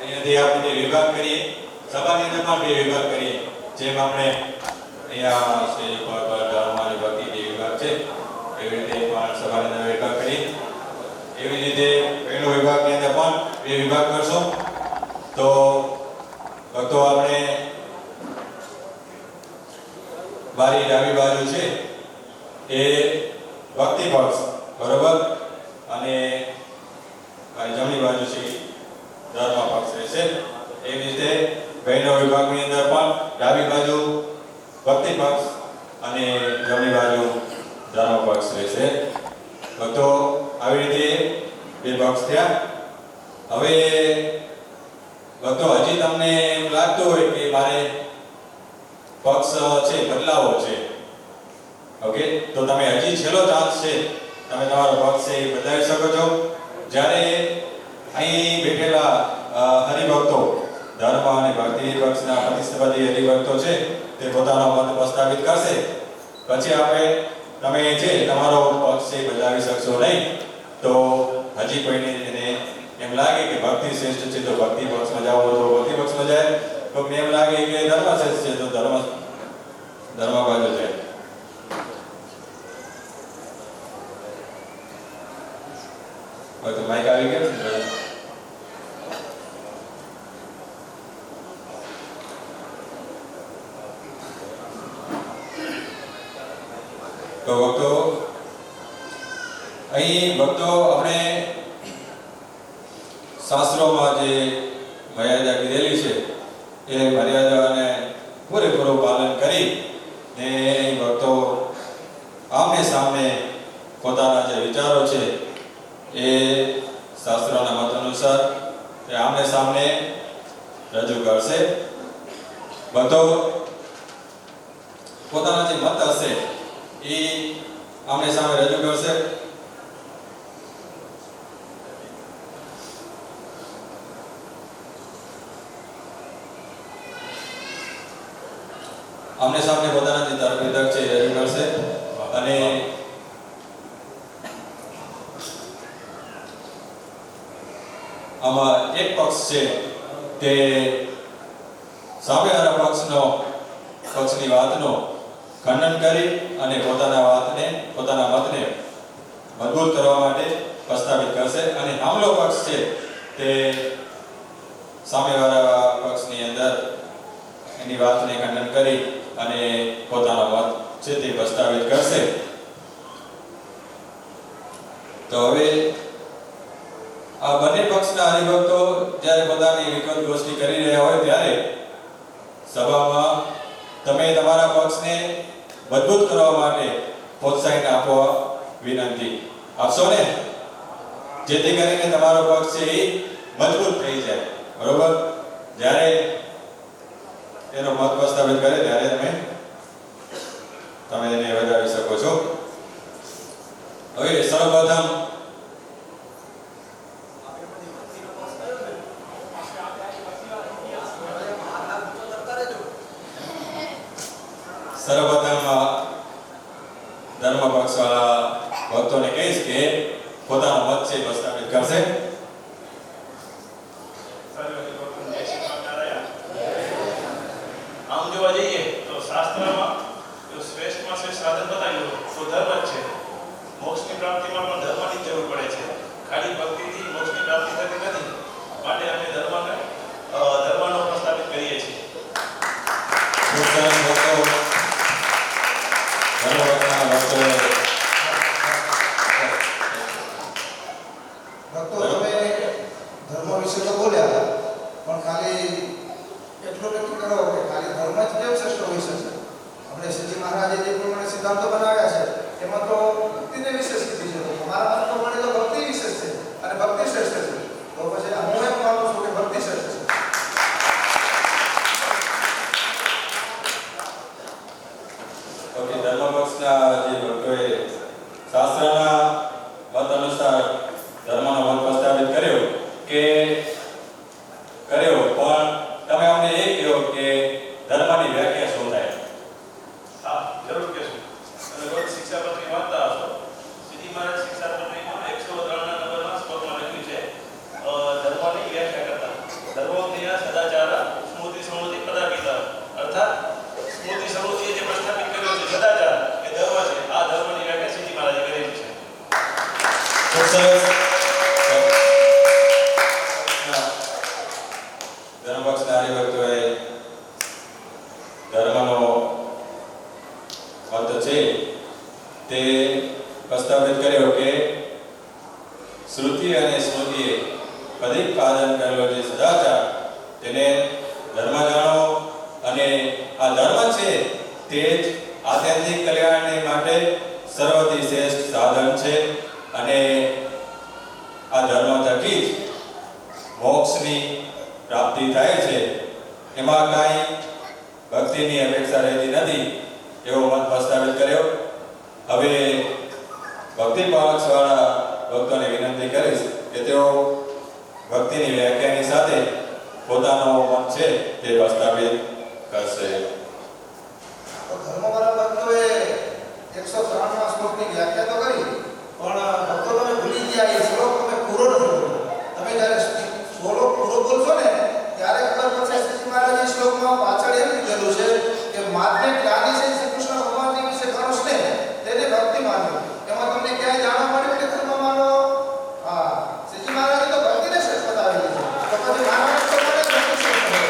અહીંયાથી આપણે વિભાગ કરીએ, સભાની અંદર પણ બે વિભાગ કરીએ, જેમ આપણે અહીંયા સ્ટેજ ઉપર ધર્મની ભક્તિ જે વિભાગ છે એવી રીતે પણ સભાની અંદર વિભાગ કરીએ. એવી રીતે પહેલો વિભાગની અંદર પણ બે વિભાગ કરશો. તો ભક્તો આપણે મારી ડાબી બાજુ છે એ ભક્તિ પક્ષ, બરોબર, અને મારી જમણી બાજુ છે ધર્મ પક્ષ રહેશે. એવી રીતે બહેનો વિભાગની અંદર પણ ડાબી બાજુ ભક્તિ પક્ષ અને જમણી બાજુ ધર્મ પક્ષ રહેશે. તો આવી રીતે બે પક્ષ થયા. હવે ભક્તો હજી તમને એમ લાગતું હોય કે મારે પક્ષ છે બદલાવો છે, ઓકે, તો તમે હજી છેલ્લો ચાન્સ છે, તમે તમારો પક્ષ છે એ બદલાવી શકો છો. જ્યારે અહીં બેઠેલા હરિભક્તો ધર્મ અને ભક્તિ પક્ષના પ્રતિસ્પર્ધી હરિભક્તો છે તે પોતાનો મત પ્રસ્તાવિત કરશે, પછી તમે છે તમારો પક્ષ છે બદલાવી શકશો નહીં. તો હજી કોઈને એને એમ લાગે કે ભક્તિ શ્રેષ્ઠ છે તો ભક્તિ પક્ષમાં જાઓ તો ભક્તિ પક્ષમાં જાય, કોઈને એમ લાગે કે ધર્મ શ્રેષ્ઠ છે તો ધર્મ બાજુ જાય. તો માઈક આવી ગયો છે. તો ભક્તો અહીં આપણે શાસ્ત્રોમાં જે મર્યાદા કીધેલી છે એ મર્યાદાને પૂરેપૂરું પાલન કરી ને ભક્તો આમને સામે પોતાના જે વિચારો છે એ શાસ્ત્રોના મત અનુસાર એ આમને સામે રજૂ કરશે. ભક્તો પોતાના જે મત હશે એ આમને સામે રજૂ કરશે. આમને સામે પોતાના જે તર્ક વિતર્ક છે એ રજૂ કરશે. અને આમાં એક પક્ષ છે તે સામેવાળા પક્ષની વાતનો ખંડન કરી અને પોતાના મતને મજબૂત કરવા માટે પ્રસ્તાવિત કરશે. અને સામેલો પક્ષ છે તે સામેવાળા પક્ષની અંદર એની વાતને ખંડન કરી અને પોતાનો મત છે તે પ્રસ્તાવિત કરશે. તો હવે આ બંને પક્ષના હરિભક્તો જ્યારે પોતાની વિગત ગોષ્ઠી કરી રહ્યા હોય ત્યારે સભામાં તમે તમારા પક્ષને મજબૂત કરવા માટે પ્રોત્સાહન આપવા વિનંતી આપશો ને, જેથી કરીને તમારો પક્ષ છે એ મજબૂત થઈ જાય, બરોબર. જ્યારે એનો મત પ્રસ્તાવિત કરે ત્યારે તમે એને વધારી શકો છો. હવે સર્વપ્રથમ ધર્મ પક્ષવાળા ભક્તોને કહીશ કે પોતાનો મત છે પ્રસ્તાવિત કરશે. આમ જોવા જઈએ તો શાસ્ત્રમાં જો શ્રેષ્ઠમાં શ્રેષ્ઠ સાધન બતાવ્યું તો ધર્મ જ છે. મોક્ષની પ્રાપ્તિમાં પણ ધર્મની જરૂર પડે છે. ખાલી ભક્તિથી મોક્ષની પ્રાપ્તિ થતી નથી. માટે અમે ધર્મનો પ્રસ્તાવિત કરીએ છીએ. ભક્તો તમે ધર્મ વિશે તો બોલ્યા, પણ ખાલી એટલું નક્કી કરો કે ખાલી ધર્મ જ કેમ શ્રેષ્ઠ હોઈ શકે. આપણે શ્રીજી મહારાજે જે પ્રમાણે સિદ્ધાંતો બનાવ્યા છે એમાં તો ભક્તિને વિશેષ કીધી છે. તમારા મત પ્રમાણે તો ભક્તિ વિશેષ છે અને ભક્તિ શ્રેષ્ઠ છે. તો પછી હું એમ માનું છું કે ભક્તિ શ્રેષ્ઠ છે. ધર્મ પક્ષના જે ભક્તોએ શાસ્ત્રના મત અનુસાર ધર્મનો મત પ્રસ્તાવિત કર્યો, પણ તમે અમને એ કહો કે ધર્મની વ્યાખ્યા શું થાય? હા, જરૂર કહેશું. તમે રોજ શિક્ષાપત્રી વાંચતા હશો. પ્રતિપાદન કરેલો જે સદાચાર તેને ધર્મ જાણો અને આ ધર્મ છે તે જ આત્યંતિક કલ્યાણને માટે સર્વથી શ્રેષ્ઠ સાધન છે અને આ ધર્મ થકી જ મોક્ષની પ્રાપ્તિ થાય છે. એમાં કાંઈ ભક્તિની અપેક્ષા રહેતી નથી એવો મત પ્રસ્તાવિત કર્યો. હવે ભક્તિ પક્ષવાળા ભક્તોને વિનંતી કરીશ કે તેઓ ભક્તિની વ્યાખ્યાની સાથે પોતાનો મત છે તે પ્રસ્તાવિત કરશે. તો ધર્મવાળા ભક્તોએ 103 શ્લોકની વ્યાખ્યા તો કરી, પણ ભક્તો તમે ભૂલી ગયા એ શ્લોક તમે પૂરો નથી બોલ્યો. તમે જ્યારે શ્લોક પૂરો બોલશો ને ત્યારે ખબર પડશે શ્રીજી મહારાજે શ્લોકમાં પાછળ એમ કીધેલું છે કે માતને જ્ઞાની છે શ્રી કૃષ્ણ ભગવાનની વિશે ઘણો સ્નેહ તેને ભક્તિ માનવી. એમાં તમને ક્યાંય જાણવા મળ્યું કે ધર્મ માનો? હા, શ્રીજી મહારાજે તો ભક્તિને શ્રેષ્ઠ બતાવેલી છે. તો પછી માનવ તો માટે ભક્તિ શ્રેષ્ઠ છે.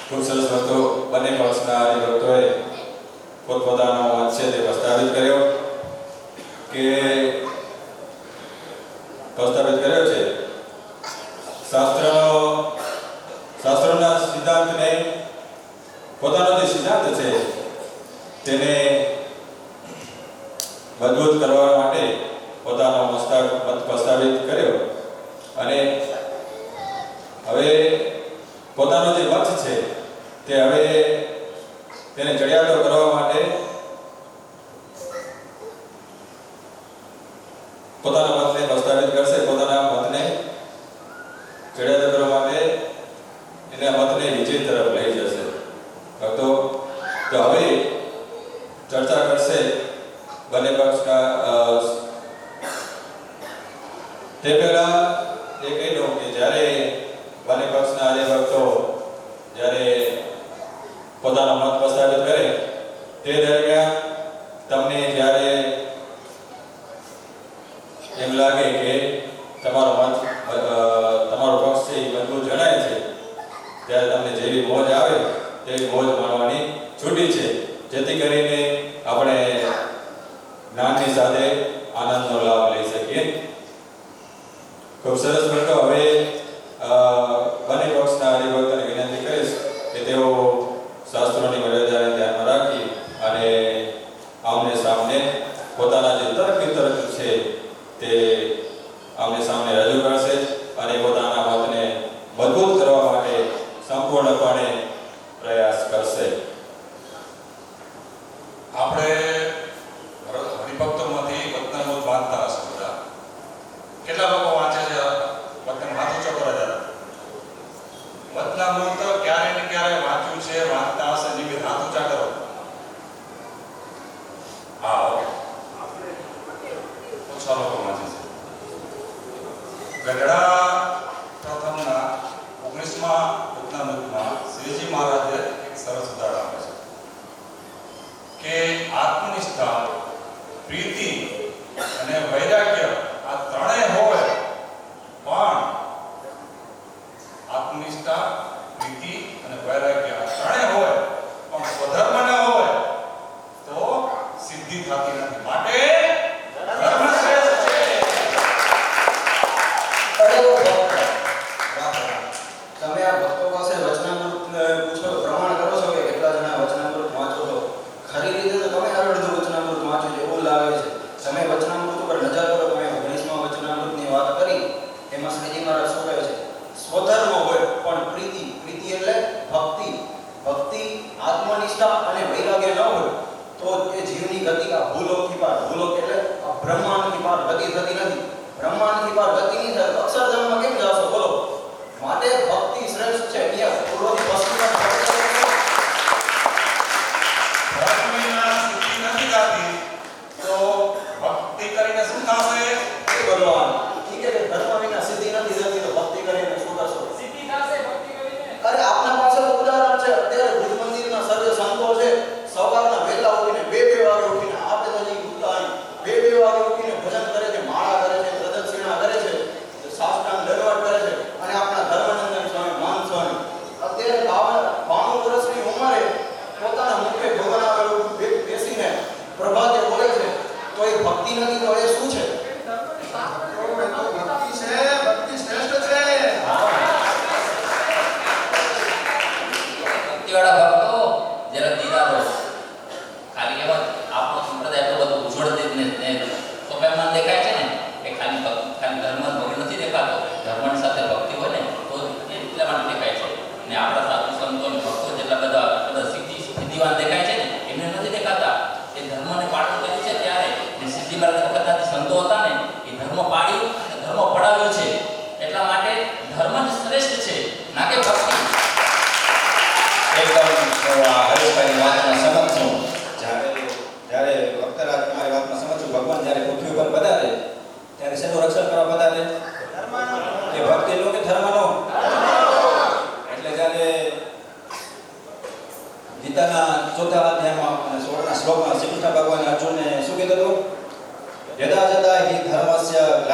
ખૂબ સરસ ભક્તો, બંને પક્ષના હરિભક્તોએ પોતપોતાનો મત છે તે પ્રસ્તાવિત કર્યો છે. શાસ્ત્રોના સિદ્ધાંતને પોતાનો જે સિદ્ધાંત છે તેને મજબૂત કરવા માટે પોતાનો મત પ્રસ્તાવિત કર્યો અને હવે પોતાનો જે મત છે તે હવે તેને ચડિયાતો કરવા માટે પોતાના મતને પ્રસ્તાવિત કરશે. પોતાના મતને ચડિયાતો કરવા માટે એના મતને વિજય તરફ લઈ જશે. ભક્તો તો હવે ચર્ચા કરશે બંને પક્ષના. તે પહેલા એ કહી દઉં કે જ્યારે બંને પક્ષના હરિભક્તો જ્યારે પોતાનો મત પ્રસ્તાવિત કરે તે દરમિયાન તમને જ્યારે એમ લાગે કે તમારો પક્ષ છે એ મજબૂત જણાય છે ત્યારે તમને જેવી મોજ આવે તેવી મોજ માણવાની છૂટી છે, જેથી કરીને આપણે જ્ઞાનની સાથે આનંદનો લાભ લઈ શકીએ. ખૂબ સરસ ભક્તો, હવે બંને પક્ષના હરિભક્તોને વિનંતી કરીશ કે તેઓ શાસ્ત્રોની મર્યાદાને ધ્યાનમાં રાખી અને આમને સામને પોતાના જે તર્ક વિતર્ક છે તે આમને સામને રજૂ કરશે અને પોતાના મતને મજબૂત કરવા માટે સંપૂર્ણપણે પ્રયાસ કરશે. આપણે હરિભક્તોમાંથી વતનામૃત વાંચતા હશે બધા. કેટલા લોકો વાંચે છે? વતન હાથ ઊંચો કરો જરા. વતનામૃત ક્યારે ને ક્યારે વાંચ્યું છે, વાંચતા હશે? નિમિત હાથ ઊંચા કરો. હા, ઓછા લોકો વાંચે છે. ગઢડા પ્રથમના 19મા વતનામૃતમાં શ્રીજી મહારાજે એક સરસ ઉદાહરણ આપે છે કે આત્મનિષ્ઠા, પ્રીતિ અને વૈરાગ્ય આ ત્રણેય હોય, પણ આત્મનિષ્ઠા, પ્રીતિ અને વૈરાગ્ય આ ત્રણેય હોય પણ સ્વધર્મ ન હોય તો સિદ્ધિ થતી નથી. માટે ધર્મ શ્રેષ્ઠ છે. તમે આ ભક્તો પાસે વચનામૃત પૂછો, પ્રમાણ કરો છો કે કેટલા જણા વચનામૃત વાંચો છો? ખરી રીતે તો તમે અડધું વચનામૃત વાંચો છો એવું લાગે છે. તમે વચનામૃત ઉપર નજર કરો. તમે 19મા વચનામૃતની વાત કરી, એમાં શ્રીજી મહારાજ શું કહે છે? સ્વધર્મ હોય પણ પ્રીતિ એટલે ભક્તિ, આત્મનિષ્ઠા અને વૈરાગ્ય ન હોય તો એ જીવની ગતિ આ ભૂલોકથી પાર, ભૂલોક એટલે આ બ્રહ્માંડથી પાર ગતિ થતી નથી. બ્રહ્માંડથી પાર ગતિ નહીં થાય અક્ષરધામમાં કેમ જાશો? બોલો. માટે ભક્તિ શ્રેષ્ઠ છે. અહીંયા પૂર્વથી પશ્ચિમમાં ધર્મના સિદ્ધિ નથી થતી તો ભક્તિ કરીને શું થશે? એ ભગવાન ઠીક છે કે ધર્મ વિના સિદ્ધિ નથી થતી તો ભક્તિ કરીને શું કરશો? સિદ્ધિ થશે ભક્તિ કરીને. અરે આપના પાસે તો ઉદાહરણ છે. અત્યારે ભુજ મંદિરના સર્વે સંતો છે, સવારના વહેલા ઉઠીને બે વાગે ઉઠીને આપણે તો નહીં ઉઠતા, બે વાગે ઉઠીને ભજન કરે છે, માળા કરે છે, પ્રદક્ષિણા કરે છે, સાષ્ટાંગ દંડવત કરે છે અને આપણા ધર્માનંદ સ્વામી, માન સ્વામી અત્યારે 52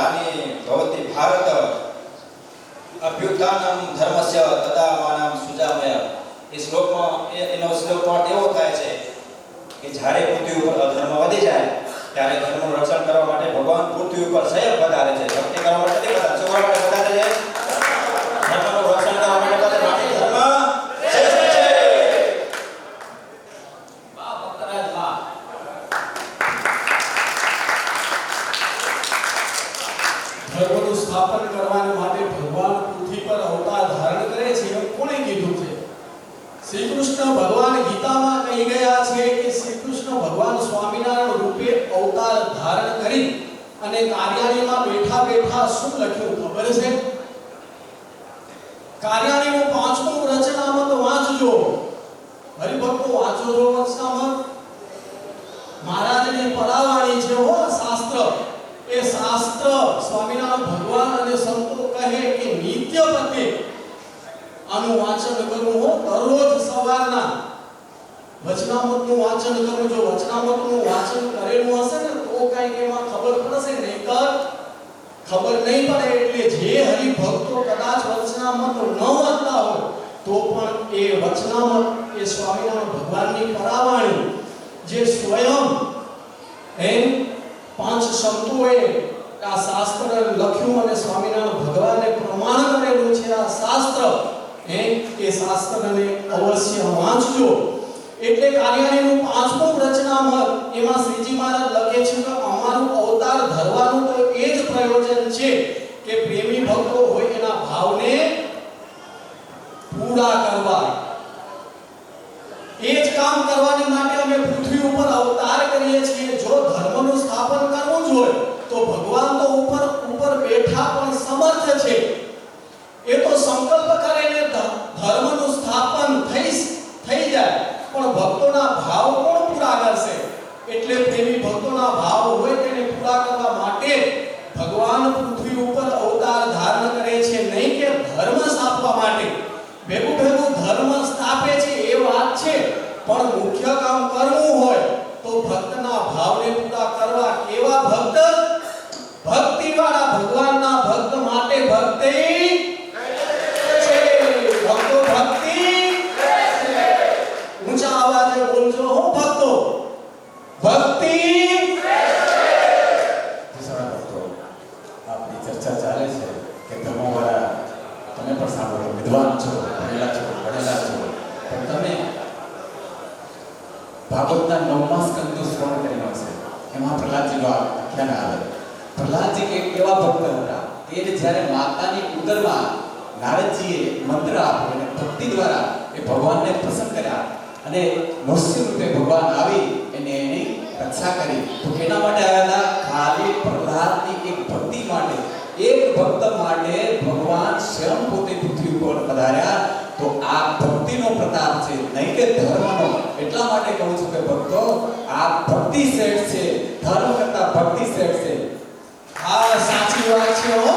ગ્લાનિ ભવતિ ભારત અભ્યુત્થાનમ ધર્મસ્ય તદાત્માનમ સુજામય. એ શ્લોકમાં એનો શ્લોકનો અર્થ એવો થાય છે કે જ્યારે પૃથ્વી ઉપર અધર્મ વધી જાય ત્યારે ધર્મનું રક્ષણ કરવા માટે ભગવાન પૃથ્વી ઉપર સ્વયં પધારે છે. ભક્તિ કરવા માટે નહીં પધારે, શું કરવા માટે પધારે છે? ધર્મનું રક્ષણ કરવા માટે પધારે. માટે ધર્મ શ્રેષ્ઠ છે. વાહ ભક્તરાજ વાહ. ધર્મનું સ્થાપન કરવા માટે ભગવાન પૃથ્વી પર અવતાર ધારણ કરે છે એમ કોણે કીધું છે? શ્રી કૃષ્ણ ભગવાન ગીતામાં કહી ગયા છે કે શ્રી કૃષ્ણ ભગવાન સ્વામિનારાયણ રૂપે અવતાર ધારણ કરી અને કાર્યાલયમાં બેઠા બેઠા શું લખ્યું ખબર છે? કાર્યાલયનું 5મું રચનામત વાંચજો. હરિભક્તો વાંચો છો વચનામત. મહારાજની પરાવાણી છે હો શાસ્ત્ર. એ શાસ્ત્ર સ્વામિનારાયણ ભગવાન અને સંતો કહે કે નિત્ય પ્રત્યે આનું વાંચન કરવું હો. દરરોજ સવારના વચનામતનું વાંચન કરવું. જો વચનામતનું વાંચન કરેલું હશે ને તો કંઈક એમાં ખબર પડશે, નહીંતર ખબર નહીં પડે. એટલે જે હરિભક્તો કદાચ વચનામત ન વાંચતા હોય તો પણ એ વચનામત એ સ્વામિનારાયણ ભગવાનની પરાવાણી જે સ્વયં એમ 5 સંતોએ આ શાસ્ત્ર લખ્યું અને સ્વામિનારાયણ ભગવાનને પ્રમાણ કરેલું છે આ શાસ્ત્ર. એ શાસ્ત્રને અવશ્ય વાંચજો. એટલે કાર્યાલયનું 5મું રચનામત એમાં શ્રીજી મહારાજ લખે છે કે અમારું અવતાર ધરવાનું તો એ જ પ્રયોજન છે કે પ્રેમી ભક્તો હોય એના ભાવને પૂરા કરવા. એ જ કામ કરવાની માટે અમે પૃથ્વી ઉપર અવતાર કરીએ છીએ. જો ધર્મનું સ્થાપન કરવું જ હોય તો ભગવાન તો ઉપર બેઠા પણ સમર્થ છે. એ તો સંકલ્પ કરે ને ધર્મનું સ્થાપન થઈ જાય, પણ ભક્તોના ભાવ કોણ પૂરા કરશે? એટલે પ્રેમી ભક્તોના ભાવ હોય તેને પૂરા કરવા માટે ભગવાન પૃથ્વી ઉપર અવતાર ધારણ કરે છે, નહીં કે ધર્મ સ્થાપવા માટે. ભેગું ધર્મ સ્થાપે છે એ વાત છે, પણ મુખ્ય કામ કરવું હોય તો ભક્તના ભાવને પૂરા કરવા. કેવા ભક્ત? ભક્તિવાળા ભગવાનના ભક્ત માટે ભક્તિ છે. ભક્તો ભક્તિ ઊંચા અવાજે બોલજો હો ભક્તો. ભક્તિ આપણી ચર્ચા ચાલે છે કે ધર્મવાળા તમે પણ સાંભળો, વિદ્વાન છો, ભણેલા છો, ભણેલા છો, પણ તમે ભાગવતના 9મા સ્કંદનું શ્રવણ કર્યું હશે. એમાં પ્રહલાદજીનો આખ્યાન આવે. પ્રહલાદજી એક એવા ભક્ત હતા કે જ્યારે માતાની ઉદરમાં નારદજીએ મંત્ર આપ્યો અને ભક્તિ દ્વારા એ ભગવાનને પ્રસન્ન કર્યા અને નૃસિંહ રૂપે ભગવાન આવી અને એની રક્ષા કરી. તો એના માટે આવ્યા હતા? ખાલી પ્રહલાદની એક ભક્તિ માટે, એક ભક્ત માટે ભગવાન સ્વયં પોતે પૃથ્વી ઉપર પધાર્યા. તો આ ભક્તિનો પ્રતાપ છે, નહીં કે ધર્મનો. એટલા માટે કહું છું કે ભક્તો આ ભક્તિ શ્રેષ્ઠ છે, ધર્મ કરતા ભક્તિ શ્રેષ્ઠ છે. આ સાચી વાત છે હો.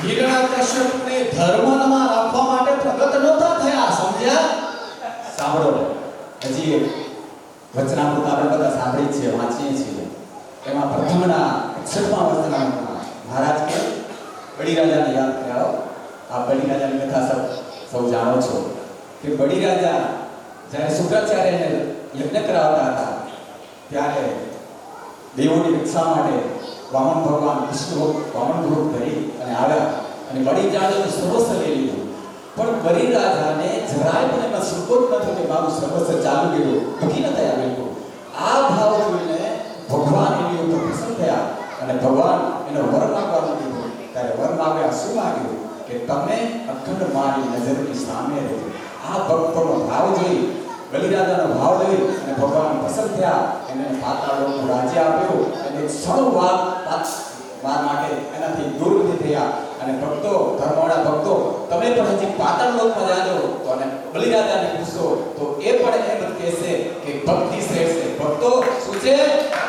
હિરણ્યકશ્યપને ધર્મમાં રાખવા માટે પ્રગટ નહોતા થયા, સમજ્યા? સાંભળો, હજી વચનામૃત આપણે બધા સાંભળીએ છીએ, વાંચીએ છીએ. એમાં પ્રથમના 61મા વચનામૃતમાં મહારાજ કે બળીરાજાને યાદ કર્યા. આ બળીરાજાની કથા સૌ જાણો છો કે બળીરાજા જ્યારે શુક્રાચાર્યને યજ્ઞ કરાવતા હતા ત્યારે દેવોની રક્ષા માટે વામન ભગવાન વિષ્ણુ વામન રૂપ ધરી અને આવ્યા અને બળીરાજાનું સર્વસ્વ લઈ લીધું. પણ બળીરાજાને જરાય પણ એમાં સંકોચ ન થયો કે મારું સર્વસ્વ ચાલુ ગયું, દુઃખી ન થયા બિલકુલ. આ ભાવ જોઈને ભગવાન એની ઉપર પ્રસન્ન થયા અને ભગવાન એનો વર માંગવાનું કીધું. ત્યારે વર માંગ્યા. શું માંગ્યું? કે તમે અખંડ મારી નજરની સામે રહેજો. આ ભક્તોનો ભાવ જોઈ, બલિરાજાનો ભાવ જોઈ અને ભગવાન પ્રસન્ન થયા. એને પાતાળનું રાજ્ય આપ્યું અને ક્ષણવાર માટે એનાથી દૂર નથી થયા. અને ભક્તો, ધર્મવાળા ભક્તો, તમે પણ હજી પાતાળ લોકમાં જાજો તો અને બલિરાજાને પૂછો તો એ પણ એમ જ કહેશે કે ભક્તિ શ્રેષ્ઠ છે. ભક્તો શું છે?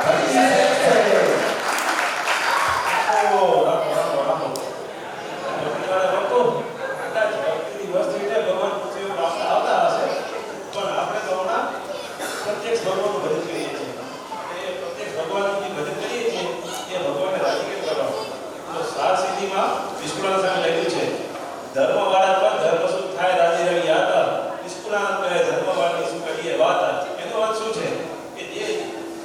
ભક્તિ શ્રેષ્ઠ છે. ભગવાનને રાજી કરવા. તો નિષ્કુળાનંદ સામે લખ્યું છે ધર્મવાળા પર ધર્મ સુખ થાય રાજી રવિ યાતા નિષ્કુળાનંદ કહે ધર્મવાળાની શું કરીએ વાત. એનો અર્થ શું છે કે જે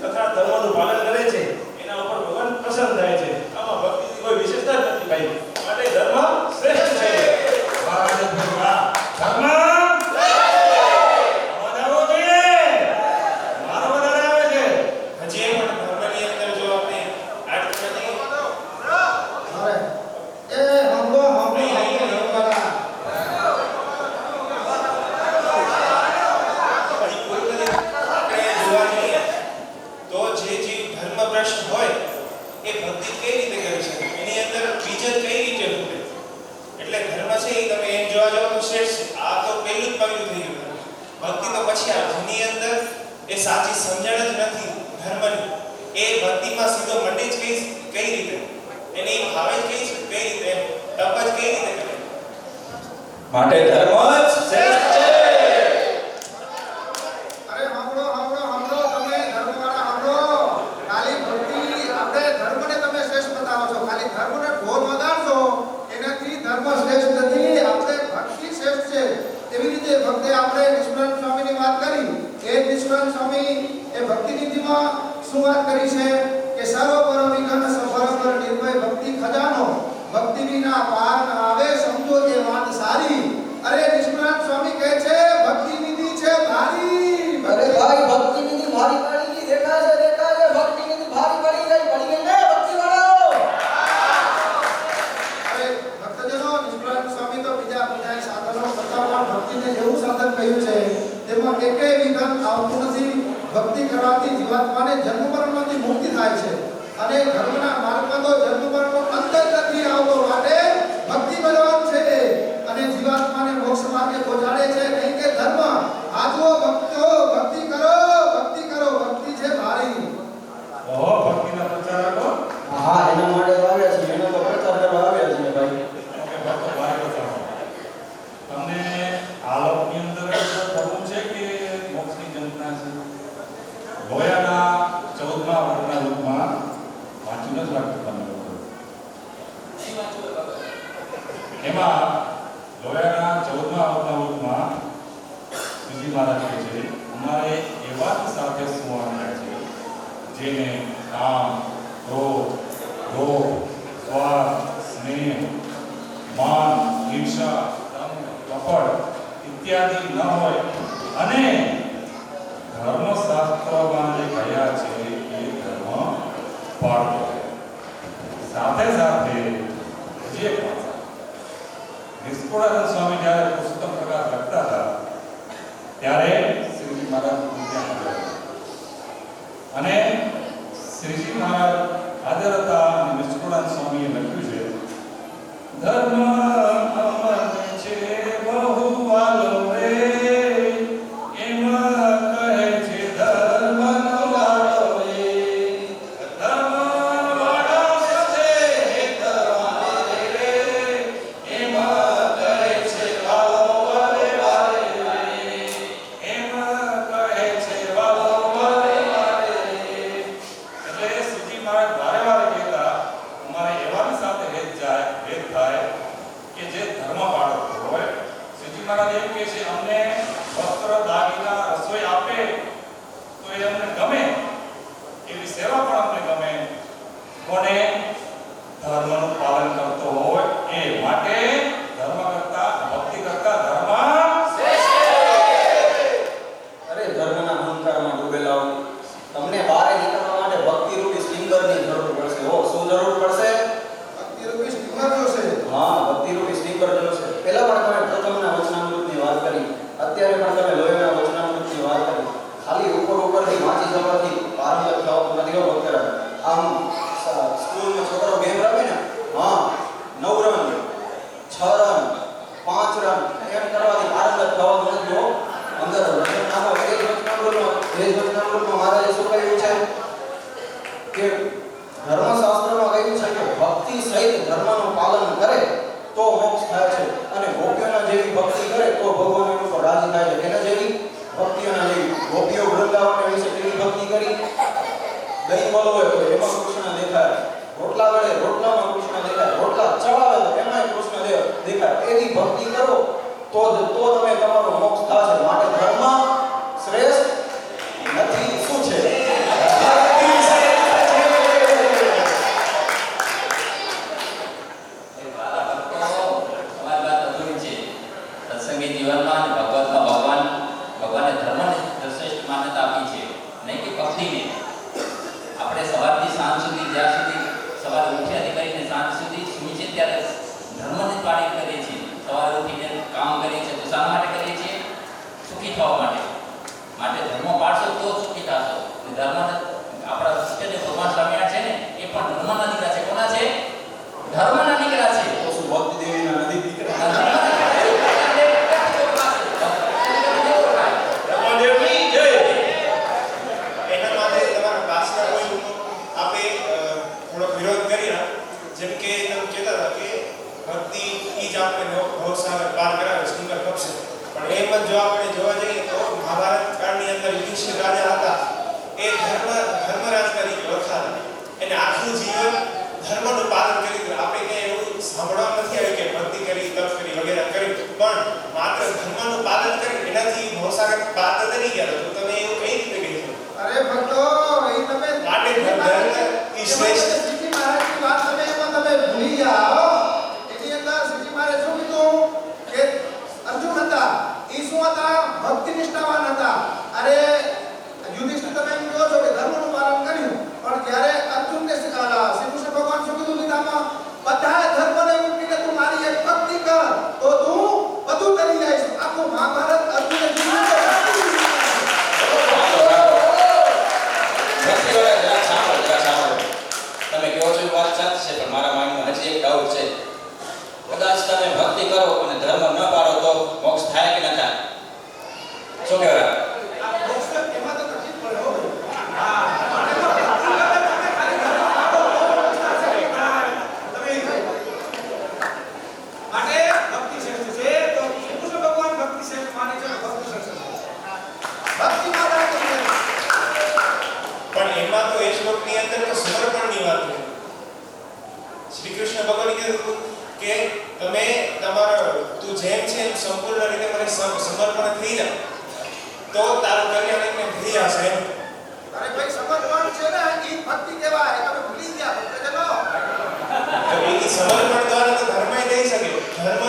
તથા ધર્મનું પાલન કરે છે એના ઉપર ભગવાન પ્રસન્ન થાય છે. આમાં ભક્તિની કોઈ વિશેષતા જ નથી ભાઈ, માટે ધર્મ શ્રેષ્ઠ છે. મહારાજ ભગવાન ધર્મ અવાજ આવવો જોઈએ. મારો વધારે આવે છે. હજી એક પણ ધર્મની અંદર જો આપણે આઠ પ્રતિ અરે એ હમલો ધર્મવાળા આપણે જોવા જઈએ તો જે જીવ ધર્મભ્રષ્ટ હોય એ ભક્તિ કઈ રીતે કરી શકે, એની અંદર બીજન કઈ રીતે ફૂટે. એટલે ધર્મ છે એ તમે એમ જોવા જાઓ તો શ્રેષ્ઠ છે. આ તો પહેલું જ પગલું થઈ ગયું. ભક્તિ તો પછી આવે, જેની અંદર એ સાચી સમજણ જ નથી ધર્મની, એ ભક્તિમાં સીધો મંડી જ કઈ રીતે, એને એ ભાવે જ કઈ રીતે, તપ જ કઈ રીતે કરે. માટે ધર્મ જ શ્રેષ્ઠ છે. અરે સાંભળો તમે ધર્મવાળા સાંભળો. ખાલી ભક્તિ આપણે ધર્મને તમે શ્રેષ્ઠ બતાવો છો, ખાલી ધર્મને ઢોલ વગાડશો એનાથી ધર્મ શ્રેષ્ઠ નથી. આપણે ભક્તિ શ્રેષ્ઠ છે. એવી રીતે ભક્તે આપણે નિષ્કુળાનંદ સ્વામીની વાત કરી. એ નિષ્કુળાનંદ સ્વામી એ ભક્તિ નીતિમાં શું વાત કરી છે કે સર્વપર વિઘ્ન સફળ પર નિર્ભય ભક્તિ ખજાનો ભક્તિ વિના પાર ન આવે સમજો એ વાત સારી. અરે નિષ્કુળાનંદ સ્વામી કહે છે ભક્તિ નીતિ છે ભારી. અરે ભાઈ ભક્તિ નીતિ ભારી પડી ગઈ. દેખાય છે ભક્તિ નીતિ ભારી પડી ગઈ ને ભક્તિ વાળો. અરે ભક્તજનો નિષ્કુળાનંદ સ્વામી તો બીજા સાધનો કરતા પણ ભક્તિને જેવું સાધન કહ્યું છે તેમાં એકેય વિઘ્ન આવતું નથી. ભક્તિ કરવાથી જીવાત્માને જન્મ મરણમાંથી મુક્તિ થાય છે અને ધર્મના માર્ગમાં તો જન્મ મરણનો અંત જ નથી આવતો. માટે ભક્તિ બલવાન છે અને જીવાત્માને મોક્ષ માર્ગે પહોંચાડે છે. નહીં કે ધર્મ આજો ભક્તો ભક્તિ કરો, ભક્તિ છે ભારી. ઓહો, ભક્તિના પ્રચારકો હા એના માટે તો આવ્યા છે, એનો તો પ્રચાર કરવા આવ્યા છે ભાઈ. ઓકે, ભક્તો ભારે બતાવો. તમને આ લોકની અંદર પ્રભુ છે કે મોક્ષની જંતના છે? લોયાના 14મા વર્ગના રૂપમાં વાંચ્યું નથી લાગતું તમને લોકો. એમાં લોયાના 14મા વર્ગના રૂપમાં શ્રીજી મહારાજ કહે છે અમારે એવા સાથે સુવાના છે જેને કામ, ક્રોધ, લોભ, સ્વાર્થ, સ્નેહ, માન, ઈર્ષા, દંભ, કપટ ઇત્યાદિ ન હોય અને ધર્મશાસ્ત્રમાં જે કહ્યા છે એ ધર્મ પાળતો હોય. સાથે સાથે જે નિષ્કુળાનંદ સ્વામી જ્યારે પુસ્તક પ્રકાશ લખતા હતા ત્યારે શ્રીજી મહારાજ ત્યાં આવ્યા અને શ્રીજી મહારાજ હાજર હતા અને નિષ્કુળાનંદ સ્વામીએ લખ્યું છે ધર્મ અમર છે બહુ વાલો રે એમાં કહે છે ધર્મનો વાલો રે ધર્મ વાળો સાથે ધર્મ રે એમાં કહે છે વાલો વાલે વાલે રે એમાં કહે છે વાલો વાલે વાલે રે. એટલે શ્રીજી મહારાજ વારે વારે કહેતા અમારે એવાની સાથે હેત થાય કે જે ધર્મ પાળતો હોય. શ્રીજી મહારાજ એમ કહે છે અમને વસ્ત્ર, દાગીના, રસોઈ આપે તો એ અમને ગમે, એવી સેવા પણ અમને ગમે, કોને ધર્મનું પાલન કરતો હોય એ. માટે ધર્મ કરતા ભક્તિ કરતા ધર્મ અરે ધર્મના અહંકારમાં ડૂબેલા હો. તમને બહાર નીકળવા માટે ભક્તિ રૂપી સ્ટિંગરની જરૂર પડશે. હો શું જરૂર પડશે? ભક્તિ રૂપી સ્ટીમર જોશે. હા ભક્તિ રૂપી સ્ટીમર જોશે. પહેલા પણ તમે પ્રથમના વચનામૃતની વાત કરી, અત્યારે પણ તમે લોહીના વચનામૃતની વાત કરી. ખાલી ઉપરથી વાંચી જવાથી પારંગત થવાનું નથી. હો ભક્તરા, આમ સ્કૂલમાં છોકરો ગેમ રમે ને, હા 9 રન, 6 રન, 5 રન એમ કરવાથી પારંગત થવાનું નથી. હો અંદર વચનામો એ જ વચનામૃતમાં મહારાજે શું કહ્યું છે કે ધર્મશાસ્ત્રમાં કહ્યું છે કે ભક્તિ સહિત ધર્મનું પાલન કરે તો મોક્ષ થાય છે અને ગોપીઓના જેવી ભક્તિ કરે તો ભગવાન એના ઉપર રાજી થાય છે. એના જેવી ભક્તિઓના જેવી ગોપીઓ વૃંદાવન વિશે કેવી ભક્તિ કરી. દહીં વાળો હોય તો એમાં કૃષ્ણ દેખાય, રોટલા વડે રોટલામાં કૃષ્ણ દેખાય, રોટલા ચડાવે તો એમાં તમારો મોક્ષ થશે. માટે ધર્મ શ્રેષ્ઠ નથી. શું છે? ભક્તિ શ્રેષ્ઠ છે. તમારી વાત અધૂરી છે. સત્સંગી જીવનમાં અને ભગવાને ધર્મને શ્રેષ્ઠ માન્યતા આપી છે, નહીં કે ભક્તિને. આપણે સવારથી સાંજ સુધી, જ્યાં સુધી સવારે ઉઠ્યાથી કરીને સાંજ સુધી સૂઈ છે ત્યારે ધર્મને પાણી કરીએ છીએ. સવારે ઉઠીને કામ કરીએ છીએ તો શા માટે કરીએ છીએ? સુખી થવા માટે. માટે ધર્મ પાળશો તો સુખી થશો. ધર્મ આપણા ઈષ્ટદેવ ભગવાન સ્વામિનારાયણ છે ને, એ પણ ધર્મના દીકરા છે. કોના છે? ધર્મના દીકરા છે. તો શું ભક્તિ દેવીના નથી દીકરા? રમાદેવની જય. એના માટે તમારા પાસના કોઈ આપે થોડોક વિરોધ કરી જેમ કે તમે કહેતા હતા કે ભક્તિ ઈ જ આપણે ભવસાગર પાર કરાવે, સ્ટીમર કપશે. પણ એમ જ જો આપણે જોવા જઈએ તો મહાભારત કાળની અંદર યુધિષ્ઠિર રાજા હતા. એ ધર્મરાજ તરીકે ઓળખાતા. એને આખું જીવન ધર્મનું પાલન કર્યું. આપણે ક્યાંય એવું સાંભળવા નથી આવ્યું કે ભક્તિ કરી, તપ કરી વગેરે કર્યું, પણ માત્ર ધર્મનું પાલન કરી એનાથી ભવસાગર પાર કરી ગયા. તો તમે એવું કઈ રીતે કહી શકો? અરે ભક્તો, એ તમે માટે ધર્મ ઈ શ્રેષ્ઠ. શ્રીજી મહારાજની વાત તમે એમાં તમે ભૂલી જાઓ. એની અંદર શ્રીજી મહારાજ શું કીધું કે અર્જુન હતા, એ શું હતા? ભક્તિ નિષ્ઠાવાન હતા. અરે યુધિષ્ઠિર તમે એમ કહો છો કે ધર્મનું પાલન કર્યું, પણ જ્યારે અર્જુનને શ્રી કૃષ્ણ ભગવાન શું કીધું ગીતામાં? બધા ધર્મને મૂકીને તું મારી એક ભક્તિ કર તો તું બધું કરી જઈશ. આખું મહાભારત અર્જુને જીવ્યું છે. ભક્તિવાળા જરા સાંભળો. તમે કહો છો એ વાત સાચી છે, પણ મારા માઇન્ડમાં હજી એક ડાઉટ છે. કદાચ તમે ભક્તિ કરો અને ધર્મ ન પાળો તો મોક્ષ થાય કે ન થાય? શું કહેવાય? એમાં તો તકલીફ પડે હો. માટે ભક્તિ શ્રેષ્ઠ છે. તો કૃષ્ણ ભગવાન ભક્તિ શ્રેષ્ઠ માને છે. ભક્તિ શ્રેષ્ઠ છે. ભક્તિ માતા છે. પણ એમાં તો એ શ્લોકની અંદર તો સમર્પણની વાત છે. શ્રી કૃષ્ણ ભગવાને કીધું કે તમે તું જેમ છે એમ સંપૂર્ણ રીતે મને સમર્પણ થઈ જા તો તારું કલ્યાણ એકને થઈ જશે. અરે ભાઈ, સમર્પણ છે ને એ ભક્તિ કહેવાય. તમે ભૂલી ગયા. ભક્તિ ચલો. તો એ સમર્પણ દ્વારા તો ધર્મય થઈ શકે. ધર્મ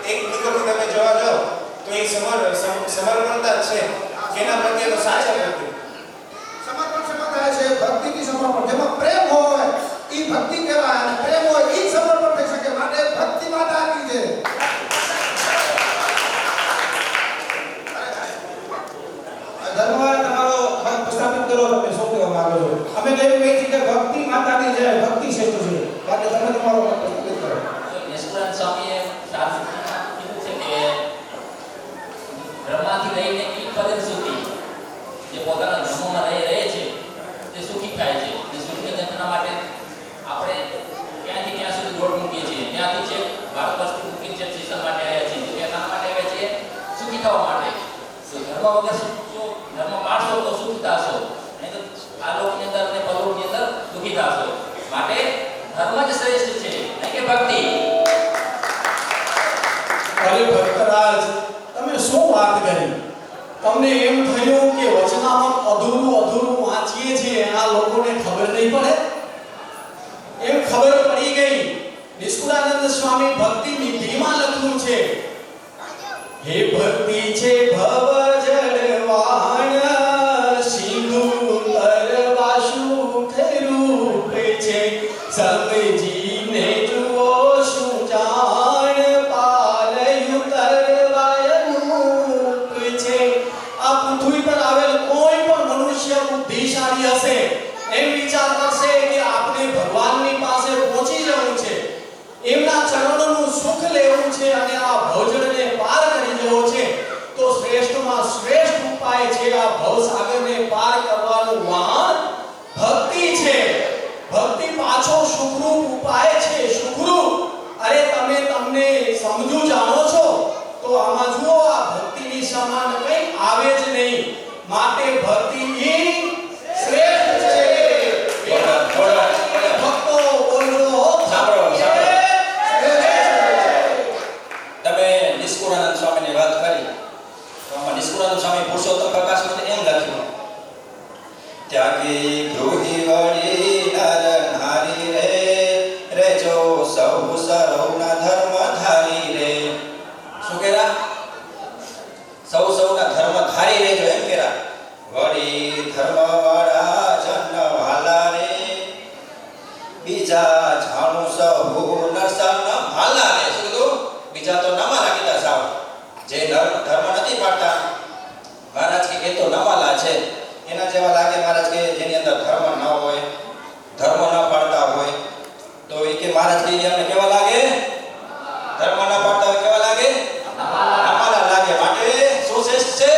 એક નિકટથી તમે જોવા જાઓ તો એ સમર્પણતા જ છે. એના પ્રત્યે તો સાચા ભક્તિ. સમર્પણ શેમાં થાય છે? ભક્તિથી સમર્પણ. જેમાં પ્રેમ હોય એ ભક્તિ કહેવાય, અને પ્રેમ હોય એ સમર્પણ થઈ શકે. માટે ભક્તિ માતા કી છે. ધર્મ તમારો મત પ્રસ્થાપિત કરો. તમે શું કહેવા માંગો છો? અમે તો એવું કહીએ છીએ કે ભક્તિ માતાની છે, ભક્તિ શ્રેષ્ઠ છે. માટે તમે તમારો મત પ્રસ્થાપિત કરો. નિષ્કુળાનંદ સ્વામીએ શાસ્ત્રમાં કીધું છે કે બ્રહ્માથી લઈને કીટ પર્યંત સુધી જે પોતાના ધર્મમાં રહે છે તે સુખી થાય છે. અને સુખની જન્મના માટે આપણે ક્યાંથી ક્યાં સુધી દોડ મૂકીએ છીએ. ત્યાંથી છે ભારત વર્ષથી મૂકીને છે શિક્ષણ માટે આવ્યા છીએ. તો ત્યાં માટે આવ્યા છીએ સુખી થવા માટે. તો ધર્મ વગર જો ધર્મ પાળશો તો સુખી થશો, નહીં તો આ લોકની અંદર અને પરલોકની અંદર દુઃખી થશો. માટે ધર્મ જ શ્રેષ્ઠ છે, નહીં કે ભક્તિ. અરે ભક્તરાજ, તમે શું વાત કરી? તમને એમ થયું કે વચનામૃત અધૂરું વાંચીએ છીએ, આ લોકોને ખબર નહીં પડે? એમ ખબર પડી ગઈ. નિષ્કુળાનંદ સ્વામી ભક્તિ નિધિમાં લખ્યું છે, હે ભક્તિ છે ભવ જળવાણ, સિંધુ તરવા સુખ રૂપ છે, સમજીને જુઓ શું જાણ, પાલયું તરવાય રૂપ છે. આ પૃથ્વી પર આવેલ કોઈ પણ મનુષ્ય બુદ્ધિશાળી હશે એમ વિચાર કરશે કે આપણે ભગવાનની પાસે પહોંચી જવું છે, એમના ચરણોનું સુખ લેવું છે અને આ ભવજળને પાર કરી જવો છે. તો શ્રેષ્ઠમાં શ્રેષ્ઠ ઉપાય છે આ ભવસાગરને પાર કરવાનું વાહન ભક્તિ છે. ભક્તિ પાછો સુખરૂપ ઉપાય છે. સુખરૂપ. અરે તમે તમને સમજુ જાણો છો તો આમાં જુઓ, આ ભક્તિની સમાન કંઈ આવે જ નહીં. માટે ભક્તિ એ શ્રેષ્ઠ છે. ભક્તો બોલો, સાંભળો. તમે નિષ્કુળાનંદ સ્વામીની વાત કરી. મહારાજ કહી ગયા કેવા લાગે? ધર્મ ના પાડતા હોય કેવા લાગે? નમાલા લાગે. માટે શું શ્રેષ્ઠ છે?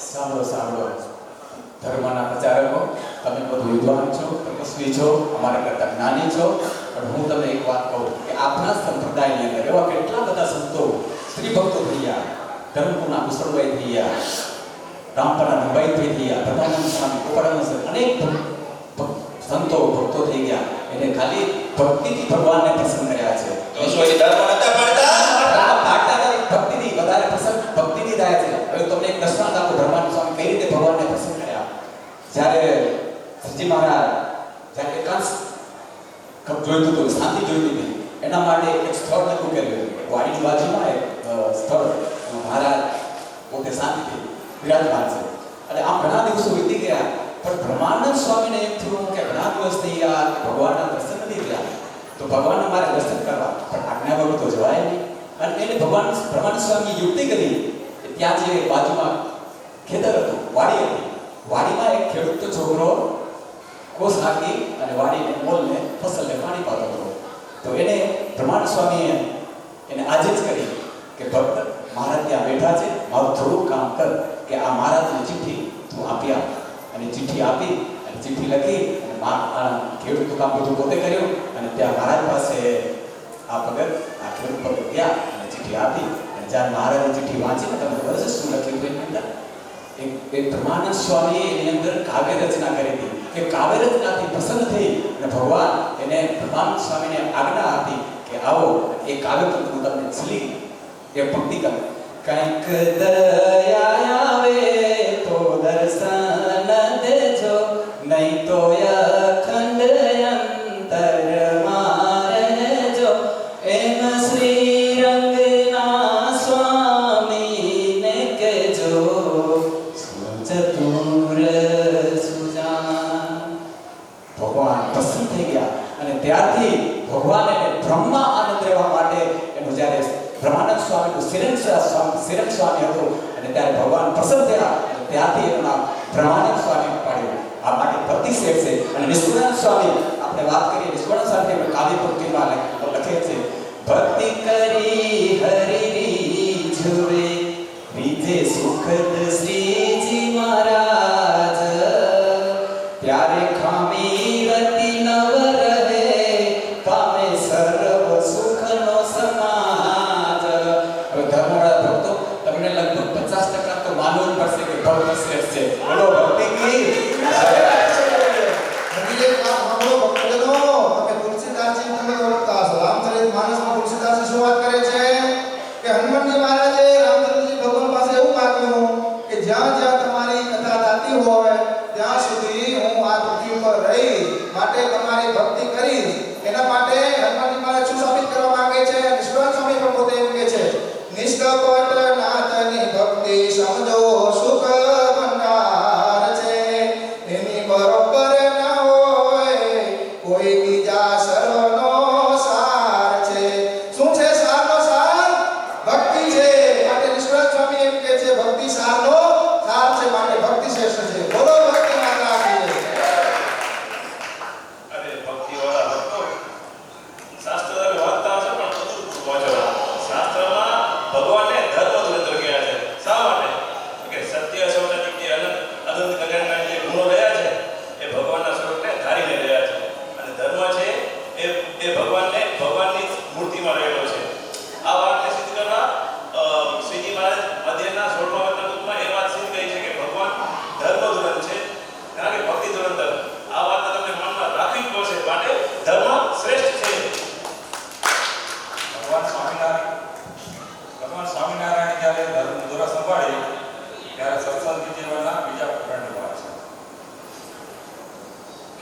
સાંભળો સાંભળો ધર્મના પ્રચારકો, તમે બધું વિદ્વાન છો, તપસ્વી છો, અમારા કરતા જ્ઞાની છો, પણ હું તમને એક વાત કહું કે આપણા સંપ્રદાયની અંદર એવા કેટલા બધા સંતો, સ્ત્રી ભક્તો થઈ ગયા, ધર્મપુરના કુશળભાઈ થઈ ગયા, રામપરા નભાઈ થઈ ગયા, પ્રધાનંદ સ્વામી, ગોપાળાનંદ સ્વામી, અનેક સંતો ભક્તો થઈ ગયા. એને ખાલી ભક્તિથી ભગવાનને પ્રસન્ન કર્યા છે. તો શું એ ધર્મ નતા પાડતા? ભક્તિથી વધારે પ્રસન્ન, ભક્તિથી થાય છે. હવે તમને એક દ્રષ્ટાંત આપું, ધર્માનંદ સ્વામી કઈ રીતે ભગવાનને પ્રસન્ન કર્યા. જ્યારે શ્રીજી મહારાજ જ્યારે એકાંત જોઈતું હતું, શાંતિ જોઈતી હતી, એના માટે એક સ્થળ નક્કી કર્યું. વાડીની બાજુમાં એક સ્થળ મહારાજ પોતે શાંતિથી વિરાજમાન છે. અને આમ ઘણા દિવસો વીતી ગયા, પણ બ્રહ્માનંદ સ્વામીને એમ થયું કે ઘણા દિવસ થઈ ગયા, ભગવાનના દર્શન નથી થયા, તો ભગવાનને મારે દર્શન કરવા, પણ આજ્ઞા વગર તો જવાય નહીં. અને એને બ્રહ્માનંદ સ્વામી યુક્તિ કરી. ત્યાં જે બાજુમાં ખેતર હતું, વાડી હતી, વાડીમાં એક ખેડૂતનો છોકરો કોસ હાકી અને વાડીને મોલને ફસલને પાણી પાતો હતો. તો એને બ્રહ્માનંદ સ્વામીએ એને આજે જ કરી કે ભક્ત મહારાજ ત્યાં બેઠા છે, મારું થોડું કામ કર, કે આ મહારાજની ચિઠ્ઠી તું આપી આપ. અને ચિઠ્ઠી આપી અને ચિઠ્ઠી લખી અને ખેડૂતનું કામ બધું પોતે કર્યું. અને ત્યાં મહારાજ પાસે આ ભગત આ ખેડૂત ભગત ગયા અને ચિઠ્ઠી આપી. અને જ્યારે મહારાજની ચિઠ્ઠી વાંચીને તમને ખબર છે શું લખ્યું એની અંદર? એક બ્રહ્માનંદ સ્વામીએ એની અંદર કાવ્ય રચના કરી હતી. કે કાવ્ય રચનાથી પ્રસન્ન થઈ અને ભગવાન એને બ્રહ્માનંદ સ્વામીને આજ્ઞા આપી કે આવો એ કાવ્ય પર હું તમને છેલ્લી એક પંક્તિ કરું. કંઈક દયા આવે તો દર્શન દેજો, નહીં તો અખંડ અંતરમાં રહેજો. એમ શ્રી રંગના સ્વામીને કહેજો, ચતુર સુજાન. ભગવાન પ્રસન્ન થઈ ગયા અને ત્યારથી ભગવાન એને બ્રહ્મા આનંદ રહેવા માટે એનું જ્યારે બ્રહ્માનંદ સ્વામીનું શિરન સ્વામી હતું અને ત્યારે ભગવાન પ્રસન્ન થયા અને ત્યારથી એનું નામ બ્રહ્માનંદ સ્વામી પાડ્યું. આ માટે ભક્તિ શ્રેષ્ઠ છે. અને નિષ્કુળાનંદ સ્વામી આપણે વાત કરીએ, નિષ્કુળાનંદ સ્વામી કાવ્ય પંક્તિમાં લખે છે, ભક્તિ કરી હરિ જુએ વિજે સુખદ શ્રીજી મહારાજ, ત્યારે ખામી રતિ નવ રહે, પામે સર્વ સુખનો સમાજ. હવે ધર્મવાળા ભક્તો, તમને લગભગ 50% તો માનવું જ પડશે કે ભક્તિ શ્રેષ્ઠ છે. બોલો ભક્તિ કી હજી એક વાત સાંભળો ભક્તજનો, તમે તુલસીદાસજી તમે ઓળખતા હશો. રામચરિતમાનસમાં તુલસીદાસજી શું વાત કરે છે કે હનુમાનજી મહારાજે રામચંદ્રજી ભગવાન પાસે એવું માગ્યું કે જ્યાં જ્યાં તમારી કથા થતી હોય ત્યાં સુધી હું આ પૃથ્વી પર રહીશ, માટે તમારી ભક્તિ કરીશ. એના માટે હનુમાનજી મહારાજ શું સાબિત કરવા માંગે છે? નિષ્કુળાનંદ સ્વામી પણ પોતે એમ કહે છે, નિષ્કપટ નાથની ભક્તિ સમજો સુખ ભંડાર છે, એની બરોબર ના હોય કોઈ બીજા સર્વનો સાર છે. શું છે સારનો સાર? ભક્તિ છે. માટે નિષ્કુળાનંદ સ્વામી એમ કહે છે ભક્તિ સારનો સાર છે, માટે ભક્તિ શ્રેષ્ઠ છે. બોલો ભક્તિ માતા કી જય. અરે ભક્તિવાળા ભક્તો, શાસ્ત્ર તમે વાંચતા હશો પણ બધું વાંચો. શાસ્ત્રમાં ભગવાનને ધર્મ ધુરંધર કહ્યા છે. શા માટે? કે સત્ય શૌચ નિત્ય અનંત કલ્યાણના જે ગુણો રહ્યા છે એ ભગવાનના સ્વરૂપને ધારીને રહ્યા છે. અને ધર્મ છે એ ભગવાનની મૂર્તિમાં રહેલો છે. આ વાતને સિદ્ધ કરવા શ્રીજી મહારાજ અધ્યાયના 16મા વચનામૃતમાં એ વાત સિદ્ધ કરી છે કે ભગવાન ધર્મ ધુરંધર છે, કારણ કે ભક્તિ ધુરંધર. આ વાતને તમને મનમાં રાખવી જ પડશે. માટે ધર્મ શ્રેષ્ઠ છે. ભગવાન સ્વામિનારાયણ જ્યારે ધર્મ દોરા સંભાળી ત્યારે સત્સંગ જીવનના બીજા પ્રકરણની વાત છે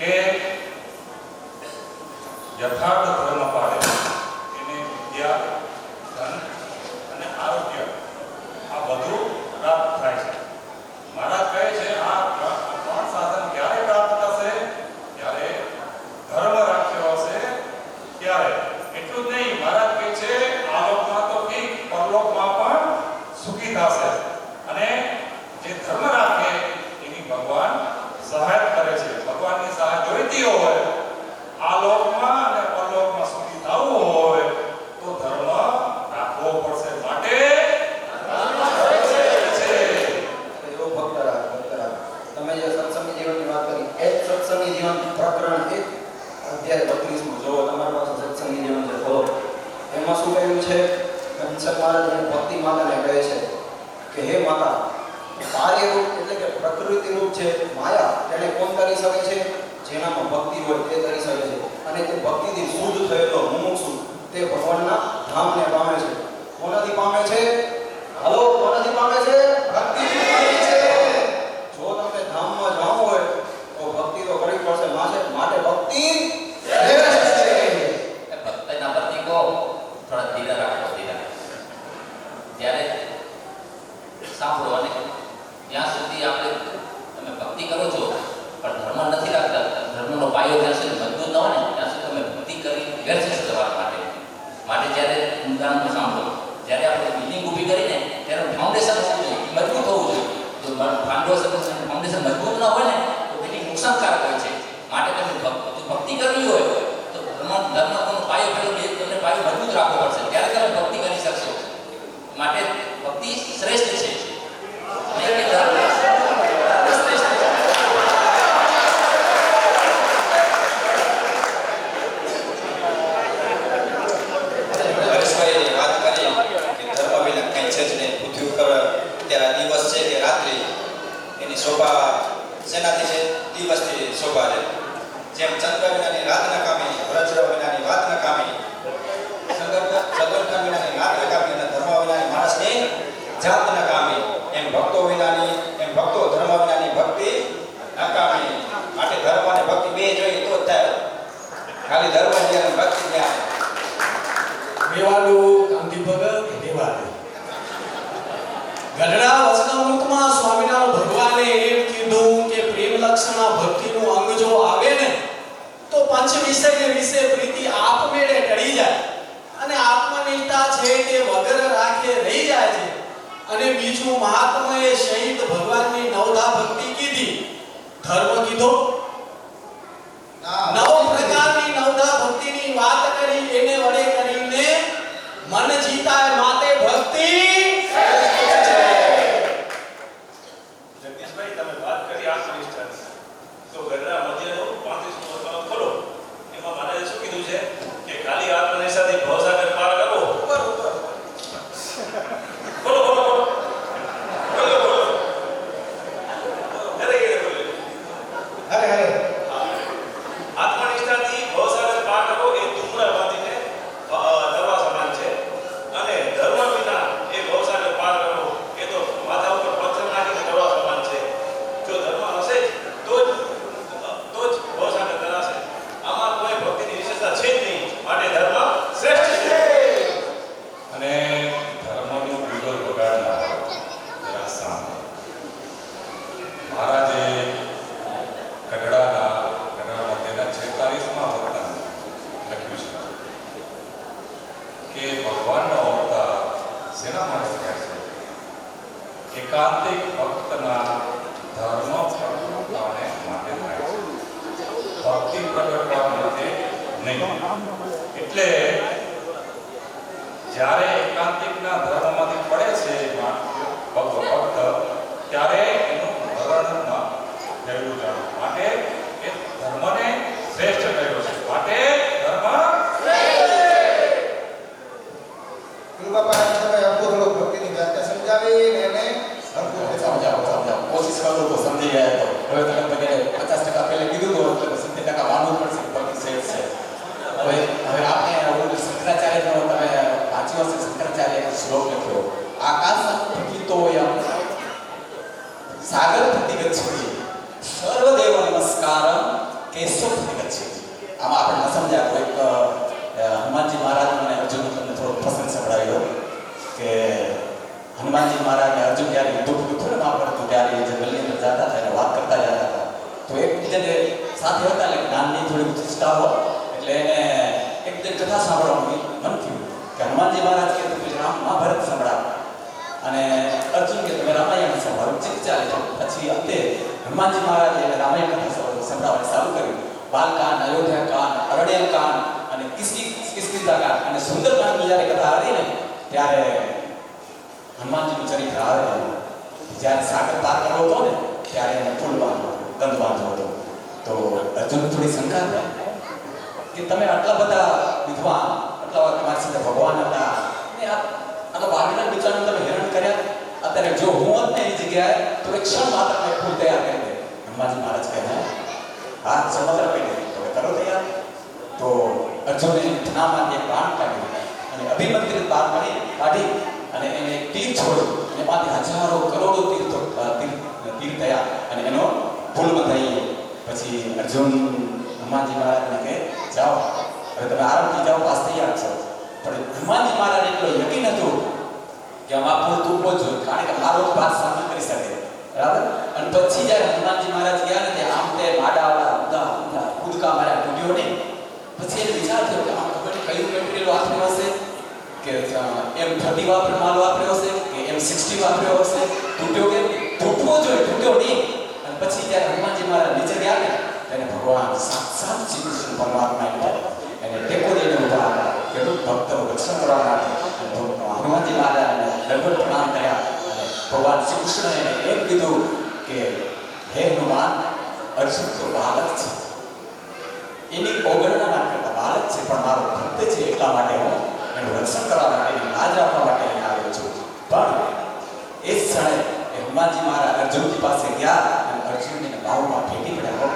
કે યથાર્થ ધર્મ પાળે એને વિદ્યા, ધન અને આરોગ્ય આ બધું પ્રાપ્ત થાય છે. મહારાજ કહે છે આ ત્રણ સાધન ક્યારે પ્રાપ્ત થશે? ત્યારે ધર્મ રાખ્યો હશે ત્યારે. એટલું જ નહીં, મહારાજ કહે છે આ લોકમાં તો ઠીક, પરલોકમાં પણ સુખી થશે. અને જે ધર્મ રાખે એની ભગવાન સહાય કરે છે. ભગવાનની સહાય જોઈતી હોય, એમાં શું કહ્યું છે? કંચક મહારાજ ભક્તિ માતાને કહે છે કે હે માતા, કાર્ય રૂપ એટલે કે પ્રકૃતિ રૂપ છે માયા, તેને કોણ કરી શકે છે? જેનામાં ભક્તિ હોય તે કરી શકે છે. અને તે ભક્તિથી શુદ્ધ થયેલો મુમુક્ષુ તે ભગવાનના ધામને પામે છે. કોનાથી પામે છે? હાલો, કોનાથી પામે છે? ભક્તિથી પામે છે. જો તમને ધામમાં જવું હોય તો ભક્તિ તો કરવી પડશે. માટે ભક્તિ શ્રેષ્ઠ છે. ભક્તના પ્રતિકો થોડા ધીરા રાખો, ધીરા. ત્યારે સાંભળો, અને ત્યાં સુધી આપણે તમે ભક્તિ કરો છો પણ ધર્મ નથી રાખતા, ધર્મનો પાયો જ્યાં સુધી મજબૂત ન હોય ને ત્યાં સુધી તમે ભક્તિ કરી વ્યર્થ છે તમારા માટે. જ્યારે ઉદાહરણ સાંભળો, જ્યારે આપણે બિલ્ડિંગ ઊભી કરીને તેનું ફાઉન્ડેશન હોવું જોઈએ, મજબૂત હોવું જોઈએ. જો ફાઉન્ડેશન મજબૂત ન હોય ને તો બિલ્ડિંગ નુકસાનકારક હોય છે. માટે તમે ભક્તિ કરવી હોય તો ધર્મનો પાયો તમને પાયો મજબૂત રાખવો પડશે, ત્યારે તમે ભક્તિ કરી શકશો. માટે ભક્તિ શ્રેષ્ઠ છે. નહીં કે ધર્મ શ્રેષ્ઠ છે. હરેશભાઈ વાત કરી કે ધર્મ વિના કંઈ છે જ નહીં. પૃથ્વી ઉપર ત્યાં દિવસ છે કે રાત્રિ, એની શોભા શેનાથી છે? દિવસથી શોભા છે. જેમ ચંદ્ર વિનાની રાત નકામી, વજ્ર વિનાની વાત નકામી, સગવડતા વિનાની રાત નકામી અને ધર્મ વિનાની માણસની જાત નકામી, એમ ભક્તો વિનાની ભક્તો ધર્મ વિનાની ભક્તિ નકામી. માટે ધર્મ અને ભક્તિ બે જોઈએ તો જ થાય. ખાલી ધર્મ જ્ઞાન ભક્તિ જ્ઞાન મેવાડું ગાંધી ભગત મેવાડું ગઢડા વચનામૃતમાં સ્વામિનારાયણ ભગવાને એમ કીધું કે પ્રેમ લક્ષણા ભક્તિનું અંગ જો આવે ને તો પંચ વિષય વિશે પ્રીતિ આપમેળે ટળી જાય અને આત્મનિષ્ઠા છે તે વગર રાખે રહી જાય છે. અને બીજું મહાત્માએ શહીદ ભગવાનની નવધા ભક્તિ કીધી, ધર્મ કીધો. નવ પ્રકારની નવધા ભક્તિની વાત કરી, એને વડે કરીને મન જીતાય માટે ભક્તિ શ્રેષ્ઠ છે. જગદીશભાઈ, તમે વાત કરી આત્મનિષ્ઠાની, તો ગઢડા મધ્યનો 35મો કલમ ખોલો. એમાં મને શું કીધું છે કે ખાલી આત્મનિષ્ઠાથી ભવસાગર પાર કરો. બોલો બોલો બોલો બોલો બોલો. અરે અરે આત્મનિષ્ઠાથી ભવસાગર પાર કરો એ ધુમરા બાંધીને દવા સમાન છે. અને ધર્મ વિના એ ભવસાગર પાર કરો એ તો માથા ઉપર પથ્થર નાખીને દવા સમાન છે. જો ધર્મ હશે તો જ ભવસાગર તરાશે. આમાં કોઈ ભક્તિની વિશેષતા છે જ નહીં. માટે ધર્મ શ્રેષ્ઠ છે. અને ધર્મનું બિગલ બગાડનાર જરા સામે મહારાજે ગઢડા મધ્યના 46મા વતન લખ્યું છે કે ભગવાનનો અવતાર શેના માટે થાય છે? એકાંતિક ભક્તના ધર્મ પ્રગટાવને માટે થાય છે, ભક્તિ પ્રગટવા માટે નહીં. એટલે જ્યારે એકાંતિકના ધર્મમાંથી પડે છે ભક્ત, ત્યારે એનું મરણ થયેલું જાણવું. માટે એ ધર્મને શ્રેષ્ઠ કર્યો છે. માટે ધર્મ બાપા તમે અપૂર્વ ભક્તિની વ્યાખ્યા સમજાવી ને એને સમજાવો. કોશિશ કરું તો સમજી ગયા. તો હવે તમે 50% પહેલા કીધું તો 70% માનવું પડશે ભક્તિ શ્રેષ્ઠ છે. હવે આપણે શંકરાચાર્યનો તમે વાંચ્યો હશે. શંકરાચાર્ય એક શ્લોક લખ્યો, આકાશ પ્રકૃતોયમ સાગર પ્રતિગચ્છતિ સર્વદેવ નમસ્કારમ કેશવ પ્રતિગચ્છતિ. આમાં આપણે ન સમજ્યા તો એક હનુમાનજી મહારાજ અને અર્જુન તમને થોડો પ્રસંગ સંભળાવ્યો કે હનુમાનજી મહારાજ અને અર્જુન જ્યારે યુદ્ધ થયું ને મહાભારત, ત્યારે એ જંગલની અંદર જતા હતા અને વાત કરતા જતા હતા. તો એકબીજાને સાથે હતા એટલે જ્ઞાનની થોડી વિશિષ્ટતા હોય એટલે એને એકદમ કથા સાંભળવાનું મન થયું કે હનુમાનજી મહારાજ કે તમે મહાભારત સંભળાવો અને અર્જુન કે તમે રામાયણ સંભળાવો. ચીક ચાલે. પછી અંતે હનુમાનજી મહારાજે રામાયણ કથા સંભળાવવાનું ચાલુ કર્યું. બાલકાંડ, અયોધ્યાકાંડ, અરણ્યકાંડ અને કિસ્કિંધાકાંડ અને સુંદરકાંડની જ્યારે કથા હતી ને ત્યારે હનુમાનજીનું ચરિત્ર આવે. જ્યારે સાગર પાર કરવો હતો ને ત્યારે એને પુલ બાંધવો, ગંધ બાંધવો હતો. તો અર્જુન થોડી શંકા થઈ કે તમે આટલા બધા વિદ્વાન, આટલા વાર તમારી સાથે ભગવાન હતા ને આ તો વાઘના બિચારાને તમે હેરાન કર્યા. અત્યારે જો હું હોત ને એની જગ્યાએ તો એક ક્ષણ માત્ર મેં ફૂલ તૈયાર કરી દે. હનુમાનજી મહારાજ કહે હા સમત્ર કહી દે તો કરો તૈયાર. તો અર્જુને થનામાંથી એક બાણ કાઢ્યું અને અભિમંત્રિત બાણ કાઢી અને એને તીર છોડ્યું અને એમાંથી હજારો કરોડો તીર થયા અને એનો ભૂલ બંધાઈ. પછી અર્જુન હનુમાનજી મહારાજને કહે જાઓ હવે તમે આરામથી જાઓ, પાસ તૈયાર છો. પણ હનુમાનજી મહારાજ એટલો યકીન હતું કે આમાં ભૂલ તૂટવો જ જોઈએ, કારણ કે મારો જ પાસ સામનો કરી શકે. બરાબર. અને પછી જ્યારે હનુમાનજી મહારાજ ગયા ને તે આમ તે માડાવાળા કૂદકા માર્યા, તૂટ્યો નહીં. પછી એને વિચાર થયો કે આમ ખબર નહીં કયું મટીરિયલ વાપર્યું હશે, કે M30 માલ વાપર્યો હશે કે M60 વાપર્યો હશે, તૂટ્યો કે તૂટવો જોઈએ, તૂટ્યો નહીં. અને પછી જ્યારે હનુમાનજી મહારાજ નીચે ગયા ને તેને ભગવાન સાક્ષાત શ્રી કૃષ્ણ પરમાત્મા એને ટેકો દઈને ઉભા હતા કે ભક્તનું રક્ષણ કરવા માટે. હનુમાનજી મહારાજને દંડવત પ્રણામ કર્યા અને ભગવાન શ્રી કૃષ્ણએ એને એમ કીધું કે હે હનુમાન, અર્જુન તો બાળક છે, એની અવગણના ના કરતા બાળક છે, પણ મારો ભક્ત છે એટલા માટે હું એનું રક્ષણ કરવા માટે, એની લાજ રાખવા માટે અહીં આવ્યો છું. પણ એ જ ક્ષણે હનુમાનજી મહારાજ અર્જુનજી પાસે ગયા અને અર્જુનને બાહુમાં ફેંકી પડ્યા.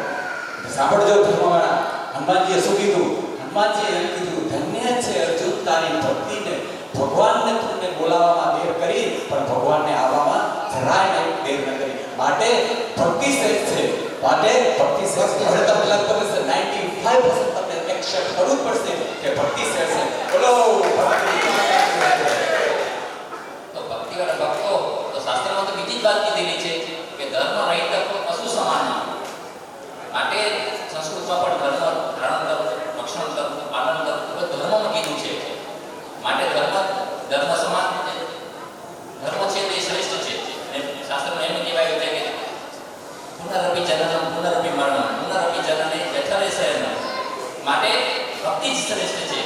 સાંભળજો ધર્મવાળા, હનુમાનજીએ શું કીધું? હનુમાનજીએ એમ કીધું ધન્ય છે અર્જુન તારી ભક્તિને, ભગવાનને તમને બોલાવવામાં દેર કરી પણ ભગવાનને આવવામાં જરાય દેર ન કરી. માટે ભક્તિ શ્રેષ્ઠ છે, માટે ભક્તિ શ્રેષ્ઠ છે. હવે તમને લગભગ 95% તમને એક્સેપ્ટ કરવું પડશે કે ભક્તિ શ્રેષ્ઠ છે. બોલો ભક્તિ. તો ભક્તિવાળા ભક્તો તો શાસ્ત્રમાં તો બીજી જ વાત કીધેલી છે કે ધર્મ રહિત પશુ સમાન. માટે સંસ્કૃતમાં પણ ધર્મ ધારણ કરવું, રક્ષણ કરવું, પાલન કરવું બધું ધર્મમાં કીધું છે. માટે ધર્મ સમાન ધર્મ છે તે શ્રેષ્ઠ છે. અને શાસ્ત્રમાં એમ કહેવાયું છે કે પુનરપી જનનમ પુનરપી મરણમ પુનરપી જનને જઠરે શયનમ. માટે ભક્તિ જ શ્રેષ્ઠ છે.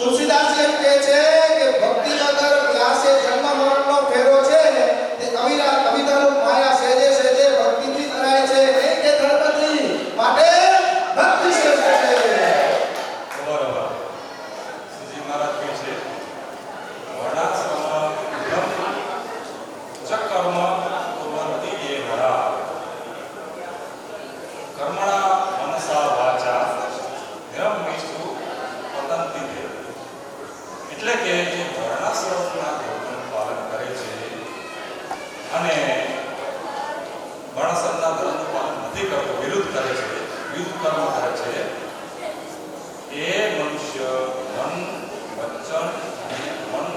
તુલસીદાસજી એમ કહે છે કે ભક્તિ વગર પ્યાસે જન્મ મરણનો ફેરો છે તે કવિતાનું માયા સેજે સેજે ભક્તિથી કરાય છે નહીં કે ધર્મથી. માટે ભક્તિ શ્રેષ્ઠ છે. બરાબર. શ્રીજી મહારાજ કહે છે વર્ણાશ્રમ ચકર્મ કુર્વન્તિ યે નરા કર્મણા મનસા વાચા નિરમિષુ પતંતિ તે. એટલે કે જે વર્ણાશ્રમના ધર્મનું પાલન કરે છે અને વર્ણાશ્રમના ધર્મનું પાલન નથી કરતો, વિરુદ્ધ કરે છે, વિરુદ્ધ કર્મ કરે છે, એ મનુષ્ય મન, વચન અને મન,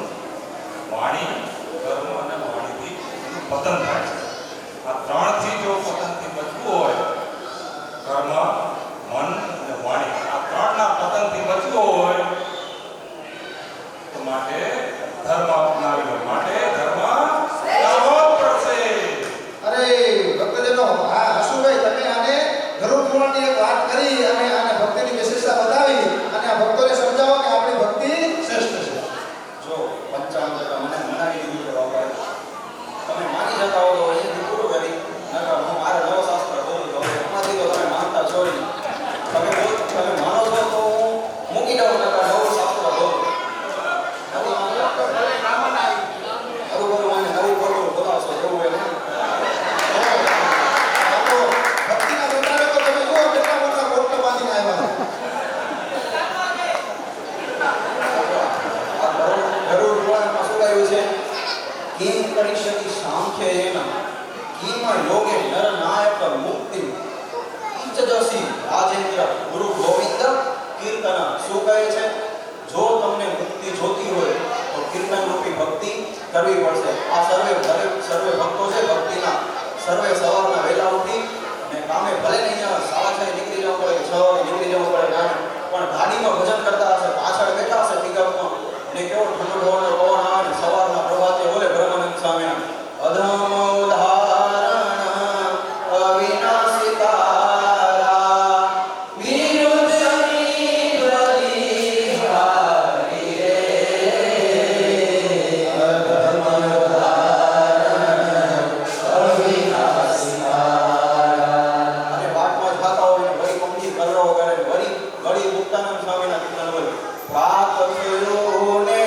વાણી, કર્મ અને વાણીથી એનું પતન થાય છે. આ ત્રણથી જો પતનથી બચવું હોય, કર્મ, મન અને વાણી, આ ત્રણના પતનથી બચવું હોય તો માટે ધર્મ અપનાવી લો. માટે ધર્મ અપનાવવો પડશે. અરે ભક્તજનો, હા હસુભાઈ, તમે આને ગરુડ પુરાણની એક વાત કરી અને આને ભક્તિની વિશેષતા બતાવી અને આ ભક્તોને સમજાવો કે આપણી ભક્તિ શ્રેષ્ઠ છે. જો પંચાંગ મને મનાવી દીધું છે બાપા, તમે માની જતા કિમ કરિષ્યતિ સાંખ્યેન કિમ યોગે નર નાયક મુક્તિ ઇચ્છજસી રાજેન્દ્ર ગુરુ ગોવિંદ કીર્તન શું કહે છે? જો તમને મુક્તિ જોતી હોય તો કીર્તન રૂપી ભક્તિ કરવી પડશે. આ સર્વે ભક્તો છે ભક્તિના સર્વે સવારના વહેલા ઉઠી અને કામે ભલે ને અહીંયા 6:30 નીકળી જવું પડે, 6 નીકળી જવું પડે, પણ ગાડીમાં ભજન કરતા હશે, પાછળ બેઠા હશે પિકઅપમાં ને કેવો ઠંડો પવન આવે ને સવારના પ્રભાતે બોલે બ્રહ્માનંદ સ્વામી અધમ ઉદાહરણ અવિનાશી તારા વિરુદ્ધની બલિહારી રે અધમ ઉદાહરણ અવિનાશી તારા. અને વાતમાં ખાતા હોય ને વળી પંક્તિ કલરો કરે વળી મુક્તાનંદ સ્વામીના કીર્તન બોલે વાત કર્યું ને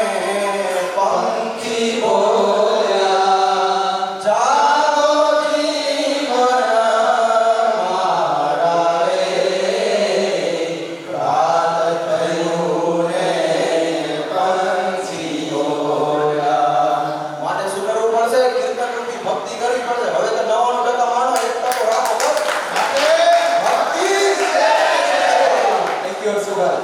પંક્તિ બોલ્યા જાગો જીવન મારા રે વાત કર્યું ને પંક્તિ બોલ્યા. માટે શું કરવું પડશે? કીર્તન રૂપી ભક્તિ કરવી પડશે. હવે તો 99% માનો 1% રાખો બસ. માટે ભક્તિ થેન્ક યુ સુગર.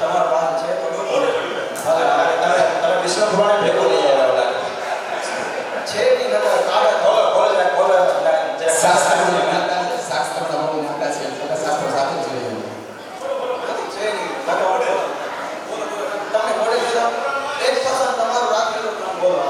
તમારા પાસે છે તો બોલો. તમે વિષ્ણુ પુરાણ ભેગો લઈ આવ્યા લાગે છે ની નકર કાળે ખોલ શાસ્ત્રના બહુ મોટા છે બધા શાસ્ત્રો સાથે જ જોઈએ. છે ની નકર તમને બોલે છે એક પસંદ તમારું રાખેલું તમે બોલો.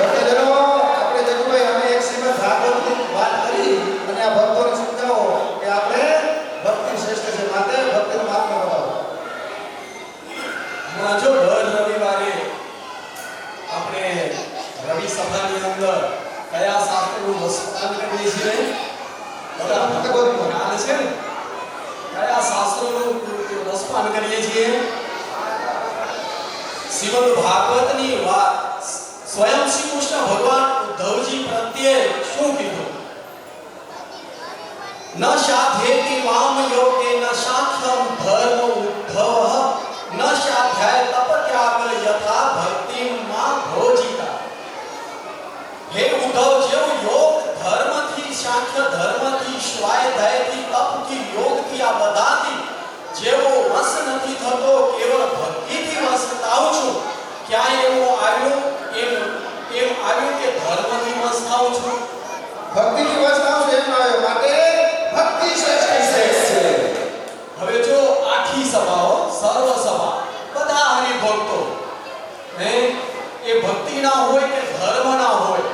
ભક્તજનો, આપણે જગુભાઈ અમે એક શ્રીમદ ભાગવતની વાત કરી અને આ ભક્તોને સમજાવો કે આપણે ભક્તિ શ્રેષ્ઠ છે, માટે ભક્તિનો મહાત્મા બતાવો. હમણાં જો દર રવિવારે આપણે રવિ સભાની અંદર કયા શાસ્ત્રનું વસ્તુદાન કરીએ છીએ? બધા ભક્તોને ખ્યાલ છે ને? કયા શાસ્ત્રોનું રસપાન કરીએ છીએ? શ્રીમદ ભાગવતની વાત સ્વયં શ્રી કૃષ્ણ ભગવાન ઉદ્ધવજી પ્રત્યે શું કીધું? ન સાધ્યેતિ મામ યોગે ન સાખ્યમ ધર્મ ઉદ્ધવ ન સાધ્યાય તપત્યાગ યથા ભક્તિ માં ભોજિકા. હે ઉદ્ધવ, જેવું યોગ ધર્મથી, સાખ્ય ધર્મથી, સ્વાધ્યાયથી, તપથી, યોગથી, આ બધાથી જેવો વશ નથી થતો, કેવળ ભક્તિથી વશ થાઉં છું. ક્યાંય એવું આવ્યું એમ આવ્યું કે ધર્મથી વશ થાઉં છું? ભક્તિની અવસ્થાઓ છે એમ આવ્યો, માટે ભક્તિ શ્રેષ્ઠ છે. હવે જો આખી સભાઓ, સર્વ સભા, બધા હરિભક્તો એ ભક્તિ ના હોય કે ધર્મ ના હોય,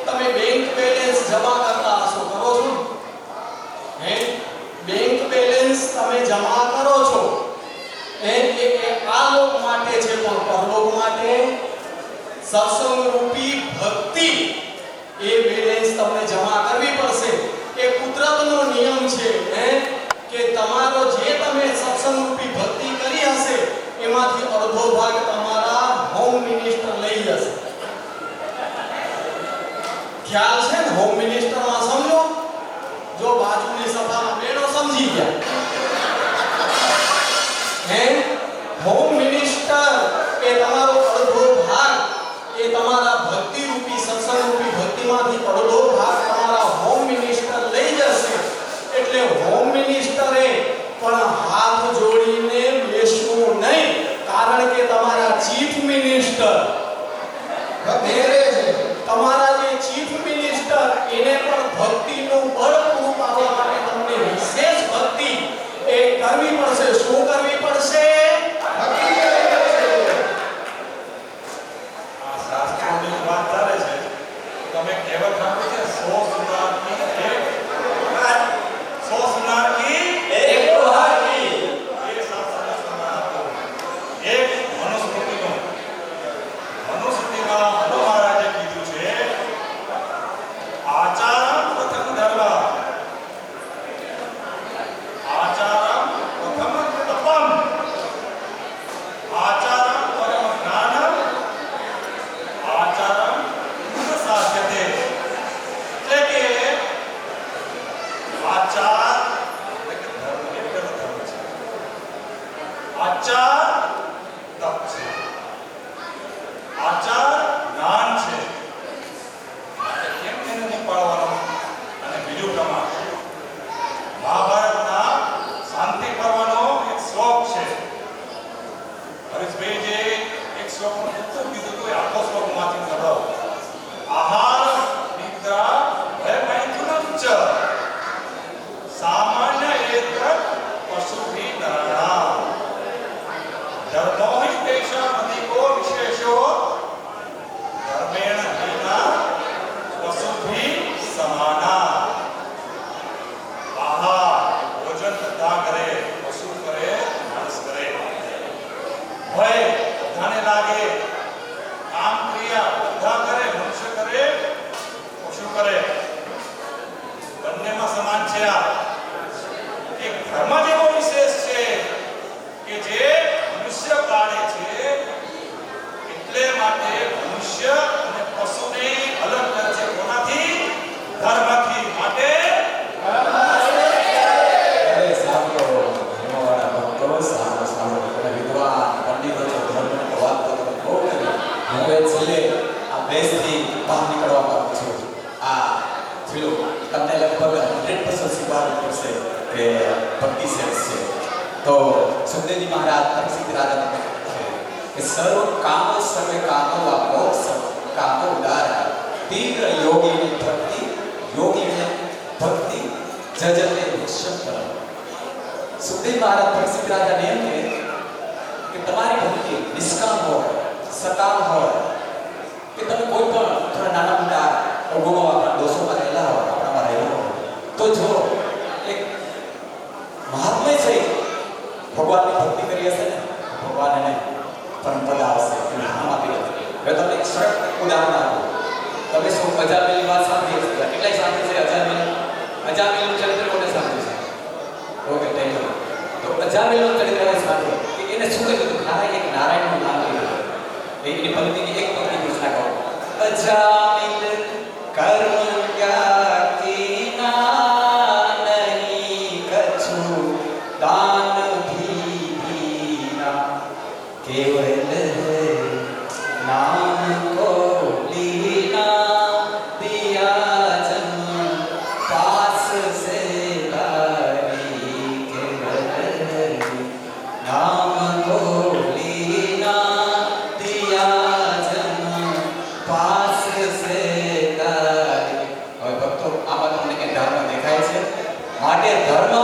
તમે બેંક બેલેન્સ જમા કરતા હશો, કરો છો? બેંક બેલેન્સ તમે જમા કરો છો એ આ લોક માટે છે, પણ પરલોક માટે સત્સંગ રૂપી ભક્તિ એ બેલેન્સ તમને જમા કરવી પડશે. એ કુદરતનો નિયમ છે કે તમારો જે તમે સત્સંગ રૂપી ભક્તિ કરી હશે એમાંથી અડધો ભાગ તમારા હોમ મિનિસ્ટર લઈ જશે. ખ્યાલ છે ને? હોમ મિનિસ્ટરમાં સમજો, જો બાજુની સભામાં બેનો સમજી ગયા, હોમ મિનિસ્ટર એ તમારો અડધો ભાગ એ તમારા ભક્તિ રૂપી સત્સંગ રૂપી ભક્તિમાંથી અડધો ભાગ તમારા હોમ મિનિસ્ટર લઈ જશે. એટલે હોમ મિનિસ્ટરે પણ હાથ જોડીને બેસવું નહીં, કારણ કે તમારા ચીફ મિનિસ્ટર તમારા જે ચીફ મિનિસ્ટર એને પણ ભક્તિનું બળ પૂરું પાડવા માટે તમને વિશેષ ભક્તિ હરીશભાઈ જે એક શ્લોક પૂછતું કીધું તો એ આખો શ્લોક માંથી સંભળાવો. આહાર નિદ્રા ભય મૈથુનમ ચ સામાન્ય એતત પશુભી નરાણામ ધર્મો હિ તેષામ અધિકો વિશેષો ધર્મેણ હિના પશુભી સમાના. આહાર ભોજન બધા કરે, પશુ કરે, માણસ કરે. ભય બધાને લાગે, કામ ક્રિયા બધા કરે, મનુષ્ય કરે, પશુ કરે, બંનેમાં સમાન છે. આ એક ધર્મ જેવો વિશેષ છે કે જે મનુષ્ય પાળે છે, એટલે માટે મનુષ્ય અને પશુને અલગ કરે છે. કોનાથી? ધર્મથી. માટે અરે સાંભળો, ધર્મવાળા ભક્તો, સાંભળો, સાંભળો. બધા વિદ્વાન પંડિતો છે, ધર્મની વાત તો તમે બહુ કરી. હું હવે છેલ્લે આ બેસથી બહાર નીકળવા માંગુ છું. આ ચલો, તમને લગભગ 100% સ્વીકારવું પડશે કે ભક્તિ શ્રેષ્ઠ છે. તો સુખદેવજી મહારાજ પરીક્ષિત રાજા છે કે સર્વ કામ સર્વે કામો વા મોક્ષ કામો ઉદારા તીવ્ર યોગી ભક્તિ યોગી ભક્તિ જજતે વિક્ષમ કરો. સુખદેવ મહારાજ પરીક્ષિત રાજાને એમ કે તમારી ભક્તિ નિષ્કામ હોય, સકામ હોય, કે તમે કોઈ પણ થોડા નાના મોટા અવગુણો આપણા દોષોમાં રહેલા હોય, આપણામાં રહેલા હોય, તો જો એક મહાત્મય છે ભગવાનની ભક્તિ કરી હશે ને, ભગવાન એને પરમપદ આવશે, એને નામ આપી હશે. હવે તમને એક સરળ ઉદાહરણ આપું. તમે સૌ અજામિલની વાત સાંભળી હશે, કેટલાય સાંભળી છે અજામિલનું ચરિત્ર કોને સાંભળ્યું છે? Okay, thank you. તો અજામિલનું ચરિત્ર સાંભળો કે એને શું કહ્યું? એક નારાયણનું નામ લીધું. એની પંક્તિની એક પંક્તિ ઘોષણા કરો. અજામિલ કર્મ ત્યાગી ના નહીં કछु દાન ભીના કેવલ નામ કો લીના દિયા જન પાસ સે તારી કેવલ નામ કો લીના દિયા જન પાસ સે તારી. હવે ભક્તો, આમાં તમને કે ધર્મ દેખાય છે? માટે ધર્મ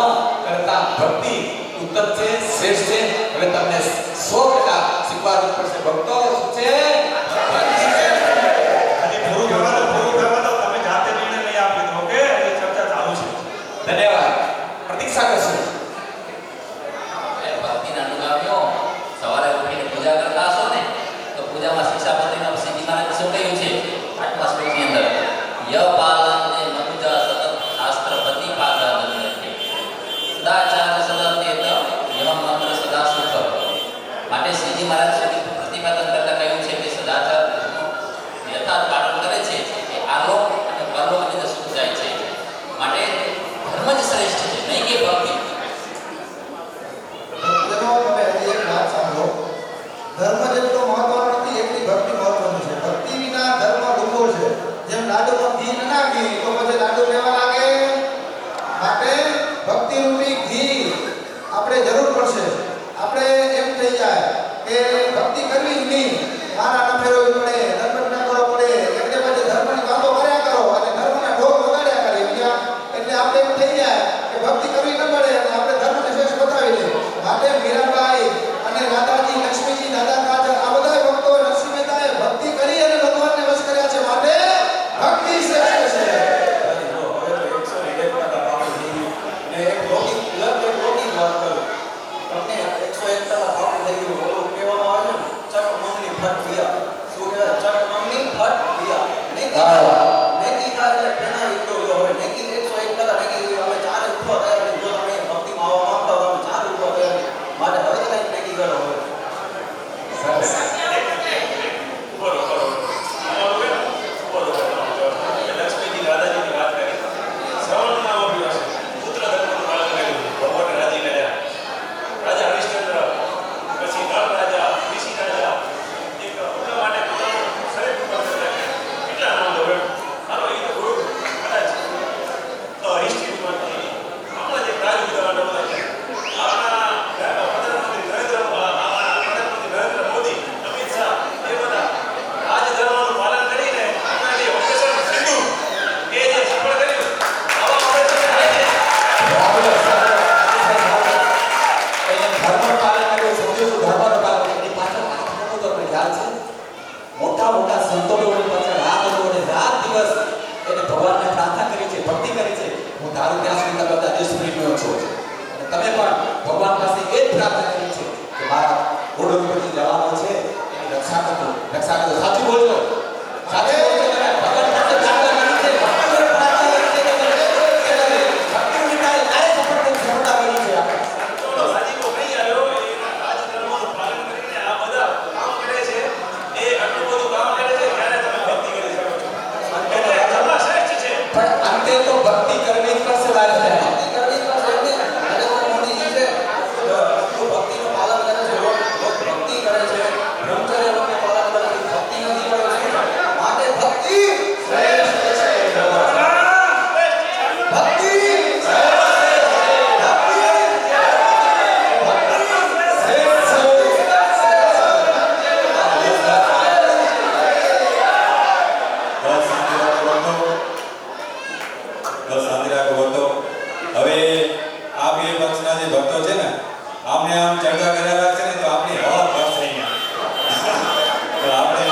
કરતા ભક્તિ ઉત્તમ છે, શ્રેષ્ઠ છે. હવે તમને 100% સ્વીકારવું પડશે. ભક્તો શું છે? ભક્તિ છે. હજી પૂરું થવા દો. તમે જાતે નિર્ણય નહીં આપી દો. ઓકે, એ ચર્ચા ચાલુ છે. ધન્યવાદ. પ્રતીક્ષા કરશું. એ ભક્તિના અનુગામીઓ સવારે ઉઠીને પૂજા કરતા હશો ને, તો પૂજામાં શિક્ષાપતિના સિદ્ધિ મહારાજ શું કહ્યું છે? 8મા શ્લોકની અંદર ય પાલને મનુજા સતત શાસ્ત્ર પ્રતિપાદન દંડે સદાચાર સદાતેત યમ મંત્ર સદા સુખ. માટે સિદ્ધિ મહારાજ સુધી પ્રતિપાદન કરતા કહ્યું છે કે સદાચાર યથાર્થ પાલન કરે છે એ આલોક અને પરલોકની અંદર સુખ જાય છે. માટે ધર્મ જ શ્રેષ્ઠ છે, નહીં કે ભક્તિ. ભક્તજનો, તમે હજી એક વાત સાંભળો. ધર્મ જેટલો મહત્વનો નથી એટલી ભક્તિ મહત્વની છે. ભક્તિ વિના ધર્મ ડૂબો છે. જેમ લાડુમાં ઘી ન નાખી તો પછી લાડુ લેવા લાગે. માટે ભક્તિ રૂપી ઘી આપણે જરૂર પડશે. આપણે એમ થઈ જાય કે ભક્તિ કરવી જ નહીં, મારા ન ફેરવવી પડે, દંડ ન કરવો પડે, એટલે પછી ધર્મની વાતો કર્યા કરો અને ધર્મના ઢોલ વગાડ્યા કરીએ. એટલે આપણે એમ થઈ જાય કે ભક્તિ કરવી ન પડે અને આપણે ધર્મને શેષ બતાવી દે. માટે મીરાબાઈ અને રાધાજી, લક્ષ્મીજી, દાદા કાજર આ બધા ભક્તો નરસિંહ મહેતાએ ભક્તિ કરી અને ભગવાનને વશ કર્યા છે. માટે ભક્તિ શ્રેષ્ઠ છે. એક લૌકિક વાત કરું. તમને 101% પાપું થઈ ગયું. ઓલું કહેવામાં આવે છે ને, ચક મમની ફટ ગયા. શું કહેવાય? ચક મમની ફટ ગયા. નેકી થાય એટલે તેના વિરુદ્ધ હોય. નેકી 101% નેકી અમે ચારે ઉભા થયા. જો તમે ભક્તિમાં આવવા માંગતા હો, તમે ચારે ઉભા થયા. માટે હવે તમે નેકી કરો હોય. સરસ. લક્ષ્મીજી રાધાજીની વાત કરી. શ્રવણમાં આવ્યો છે. પુત્ર ધર્મનું પાલન કર્યું. ભગવાન રાજી કર્યા. રાજા હરિશ્ચંદ્ર, પછી નળ રાજા, ઋષિ રાજા, એક પુત્ર માટે પોતાનું શરીર ઉપર કેટલા નામ દોડે. હાલો, એ તો ગુરુ કદાચ હિસ્ટ્રીમાંથી આપણા જે કાર્ય વિધાન આપણા પ્રધાનમંત્રી નરેન્દ્ર તમે પણ ભગવાન પાસે એ જ પ્રાર્થના કરી છે કે મારા ઘોડોપતિ જવાનો છે એની રક્ષા કરજો. સાચું બોલજો. સાચું બોલજો. તમે ભગવાન પાસે પ્રાર્થના કરી છે. ભક્તિની પ્રાર્થના કરી છે. ભક્તિની તારે સફળતા કરી છે આપણે. તો રાજીવો નહીં આવ્યો એ રાજધર્મનું પાલન કરીને આ બધા કામ કરે છે એ આટલું બધું કામ કરે છે ત્યારે તમે ભક્તિ કરી શકો છો એટલે ધર્મ શ્રેષ્ઠ છે. પણ અંતે તો ભક્તિ કરવી જ પડશે વાલભાઈ. ભક્તિ કરવી પડશે એમને. નરેન્દ્ર મોદીજી છે તો ભક્તિનું પાલન કરે છે. લોક ભક્તિ કરે છે. બ્રહ્મચર્ય લોકોનું પાલન કરે છે. ભક્તિ નથી કરે છે. માટે ભક્તિ શ્રેષ્ઠ છે. ભક્તિ બસ શાંતિ રાખો ભક્તો. હવે આ બે પક્ષના જે ભક્તો છે ને આમને આમ ચર્ચા કર્યા રાખશે ને તો આપણી હવા બસ અહીંયા તો આપણે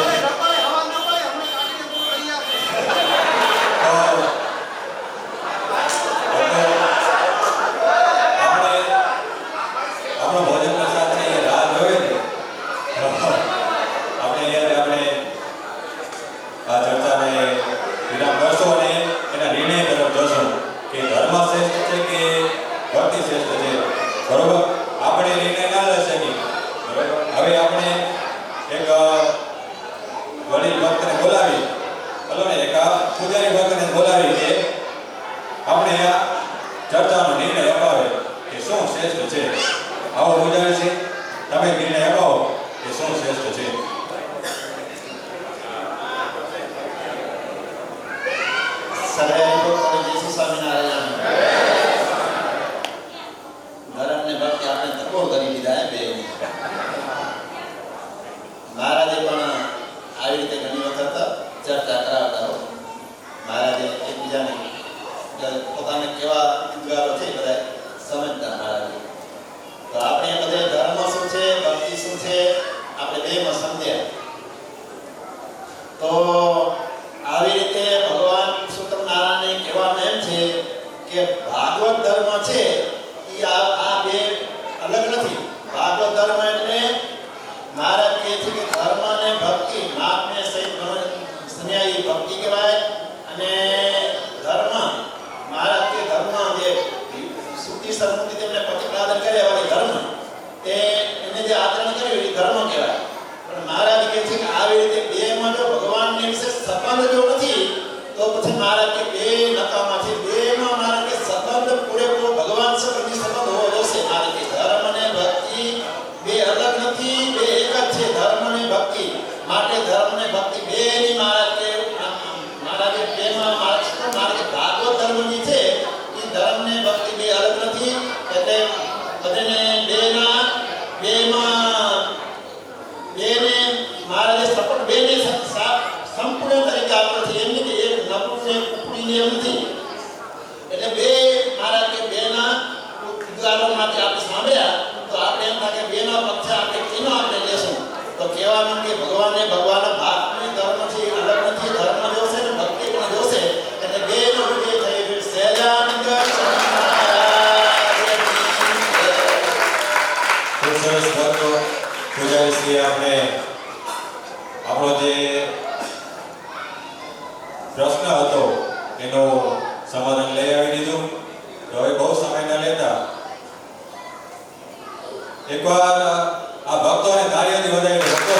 આપણો ભોજન પ્રસાદ ને એ રાહ જોવે ને આપણે આ ચર્ચાને વિરામ કરશો અને એના નિર્ણય તરફ જશો કે ધર્મ શ્રેષ્ઠ છે કે ભક્તિ શ્રેષ્ઠ છે. બરોબર, આપણે નિર્ણય ના લઈ શકીએ. બરોબર, હવે આપણે એક વડીલ ભક્તને બોલાવી એક પૂજારી ભક્તને બોલાવી કે આપણે આ ચર્ચાનો નિર્ણય અપાવે કે શું શ્રેષ્ઠ છે. આવો પૂજારી છે, તમે નિર્ણય અપાવો કે શું શ્રેષ્ઠ છે. સર્વેકો જય સ્વામિનારાયણ. ધર્મ ને ભક્તિ આપણે તકોડ કરી દીધા બે. મહારાજે પણ આવી રીતે ઘણી વખત ચર્ચા કરાવતા હોય. મહારાજે એકબીજાને પોતાને કેવા ઉદ્ગારો છે બધા સમજતા મહારાજે. તો આપણે બધા ધર્મ શું છે, ભક્તિ શું છે, આપણે બેમાં સમજ્યા. તો આવી રીતે ભગવાન પુરુષોત્તમ નારાયણને કહેવાનું એમ છે કે ભાગવત ધર્મ છે એ આ બે અલગ નથી. ભાગવત ધર્મ એટલે મહારાજ કહે છે કે ધર્મ અને ભક્તિ માપને સહિત સમયાઈ ભક્તિ કહેવાય. અને ધર્મ મહારાજ કે ધર્મ જે સુખી સન્મુક્તિ તેમને પ્રતિપાદન કરે વાળી ધર્મ તે એને જે આચરણ કર્યું એ ધર્મ કહેવાય. પણ મહારાજ કહે છે કે આવી રીતે બેમાં જો ભગવાનની વિશે સંબંધ જો નથી તો પછી મહારાજ કે બે નકામા છે. બેમાં મહારાજ કે સંબંધ પૂરેપૂરો ભગવાન સાથેની સંબંધ હોવો જોશે. મહારાજ કે ધર્મ અને ભક્તિ બે અલગ નથી, બે એક જ છે. ધર્મ અને ભક્તિ માટે ધર્મ અને ભક્તિ બેની મહારાજ કે બેમાં મહારાજ કે ભાગવત ધર્મની છે એ ધર્મ ને ભક્તિ બે અલગ નથી. એટલે બધાને બેને મહારાજે સપોર્ટ બેને સંપૂર્ણ તરીકે આપ્યો છે. એમ નહીં કે એક નપું ને કુકડીને એમ નથી. એટલે બે મહારાજ કે બેના ઉદ્ગારોમાંથી આપણે સાંભળ્યા તો આપણે એમ થાય કે બેના પક્ષે આપણે કેનો આપણે લેશું. તો કહેવાનું કે ભગવાનના ભાગની ધર્મ છે અલગ નથી. ધર્મ જોશે ને ભક્તિ પણ જોશે. એટલે બેનો વિજય થઈ ગયો. સહેજાનંદ ખૂબ સરસ ભક્તો. પૂજારી શ્રી આપણે આપણો જે પ્રશ્ન હતો એનું સમાધાન લઈ આવી દીધું. તો હવે બહુ સમય ન લેતા એકવાર આ ભક્તોને તાળીઓથી વધાવીને ભક્તો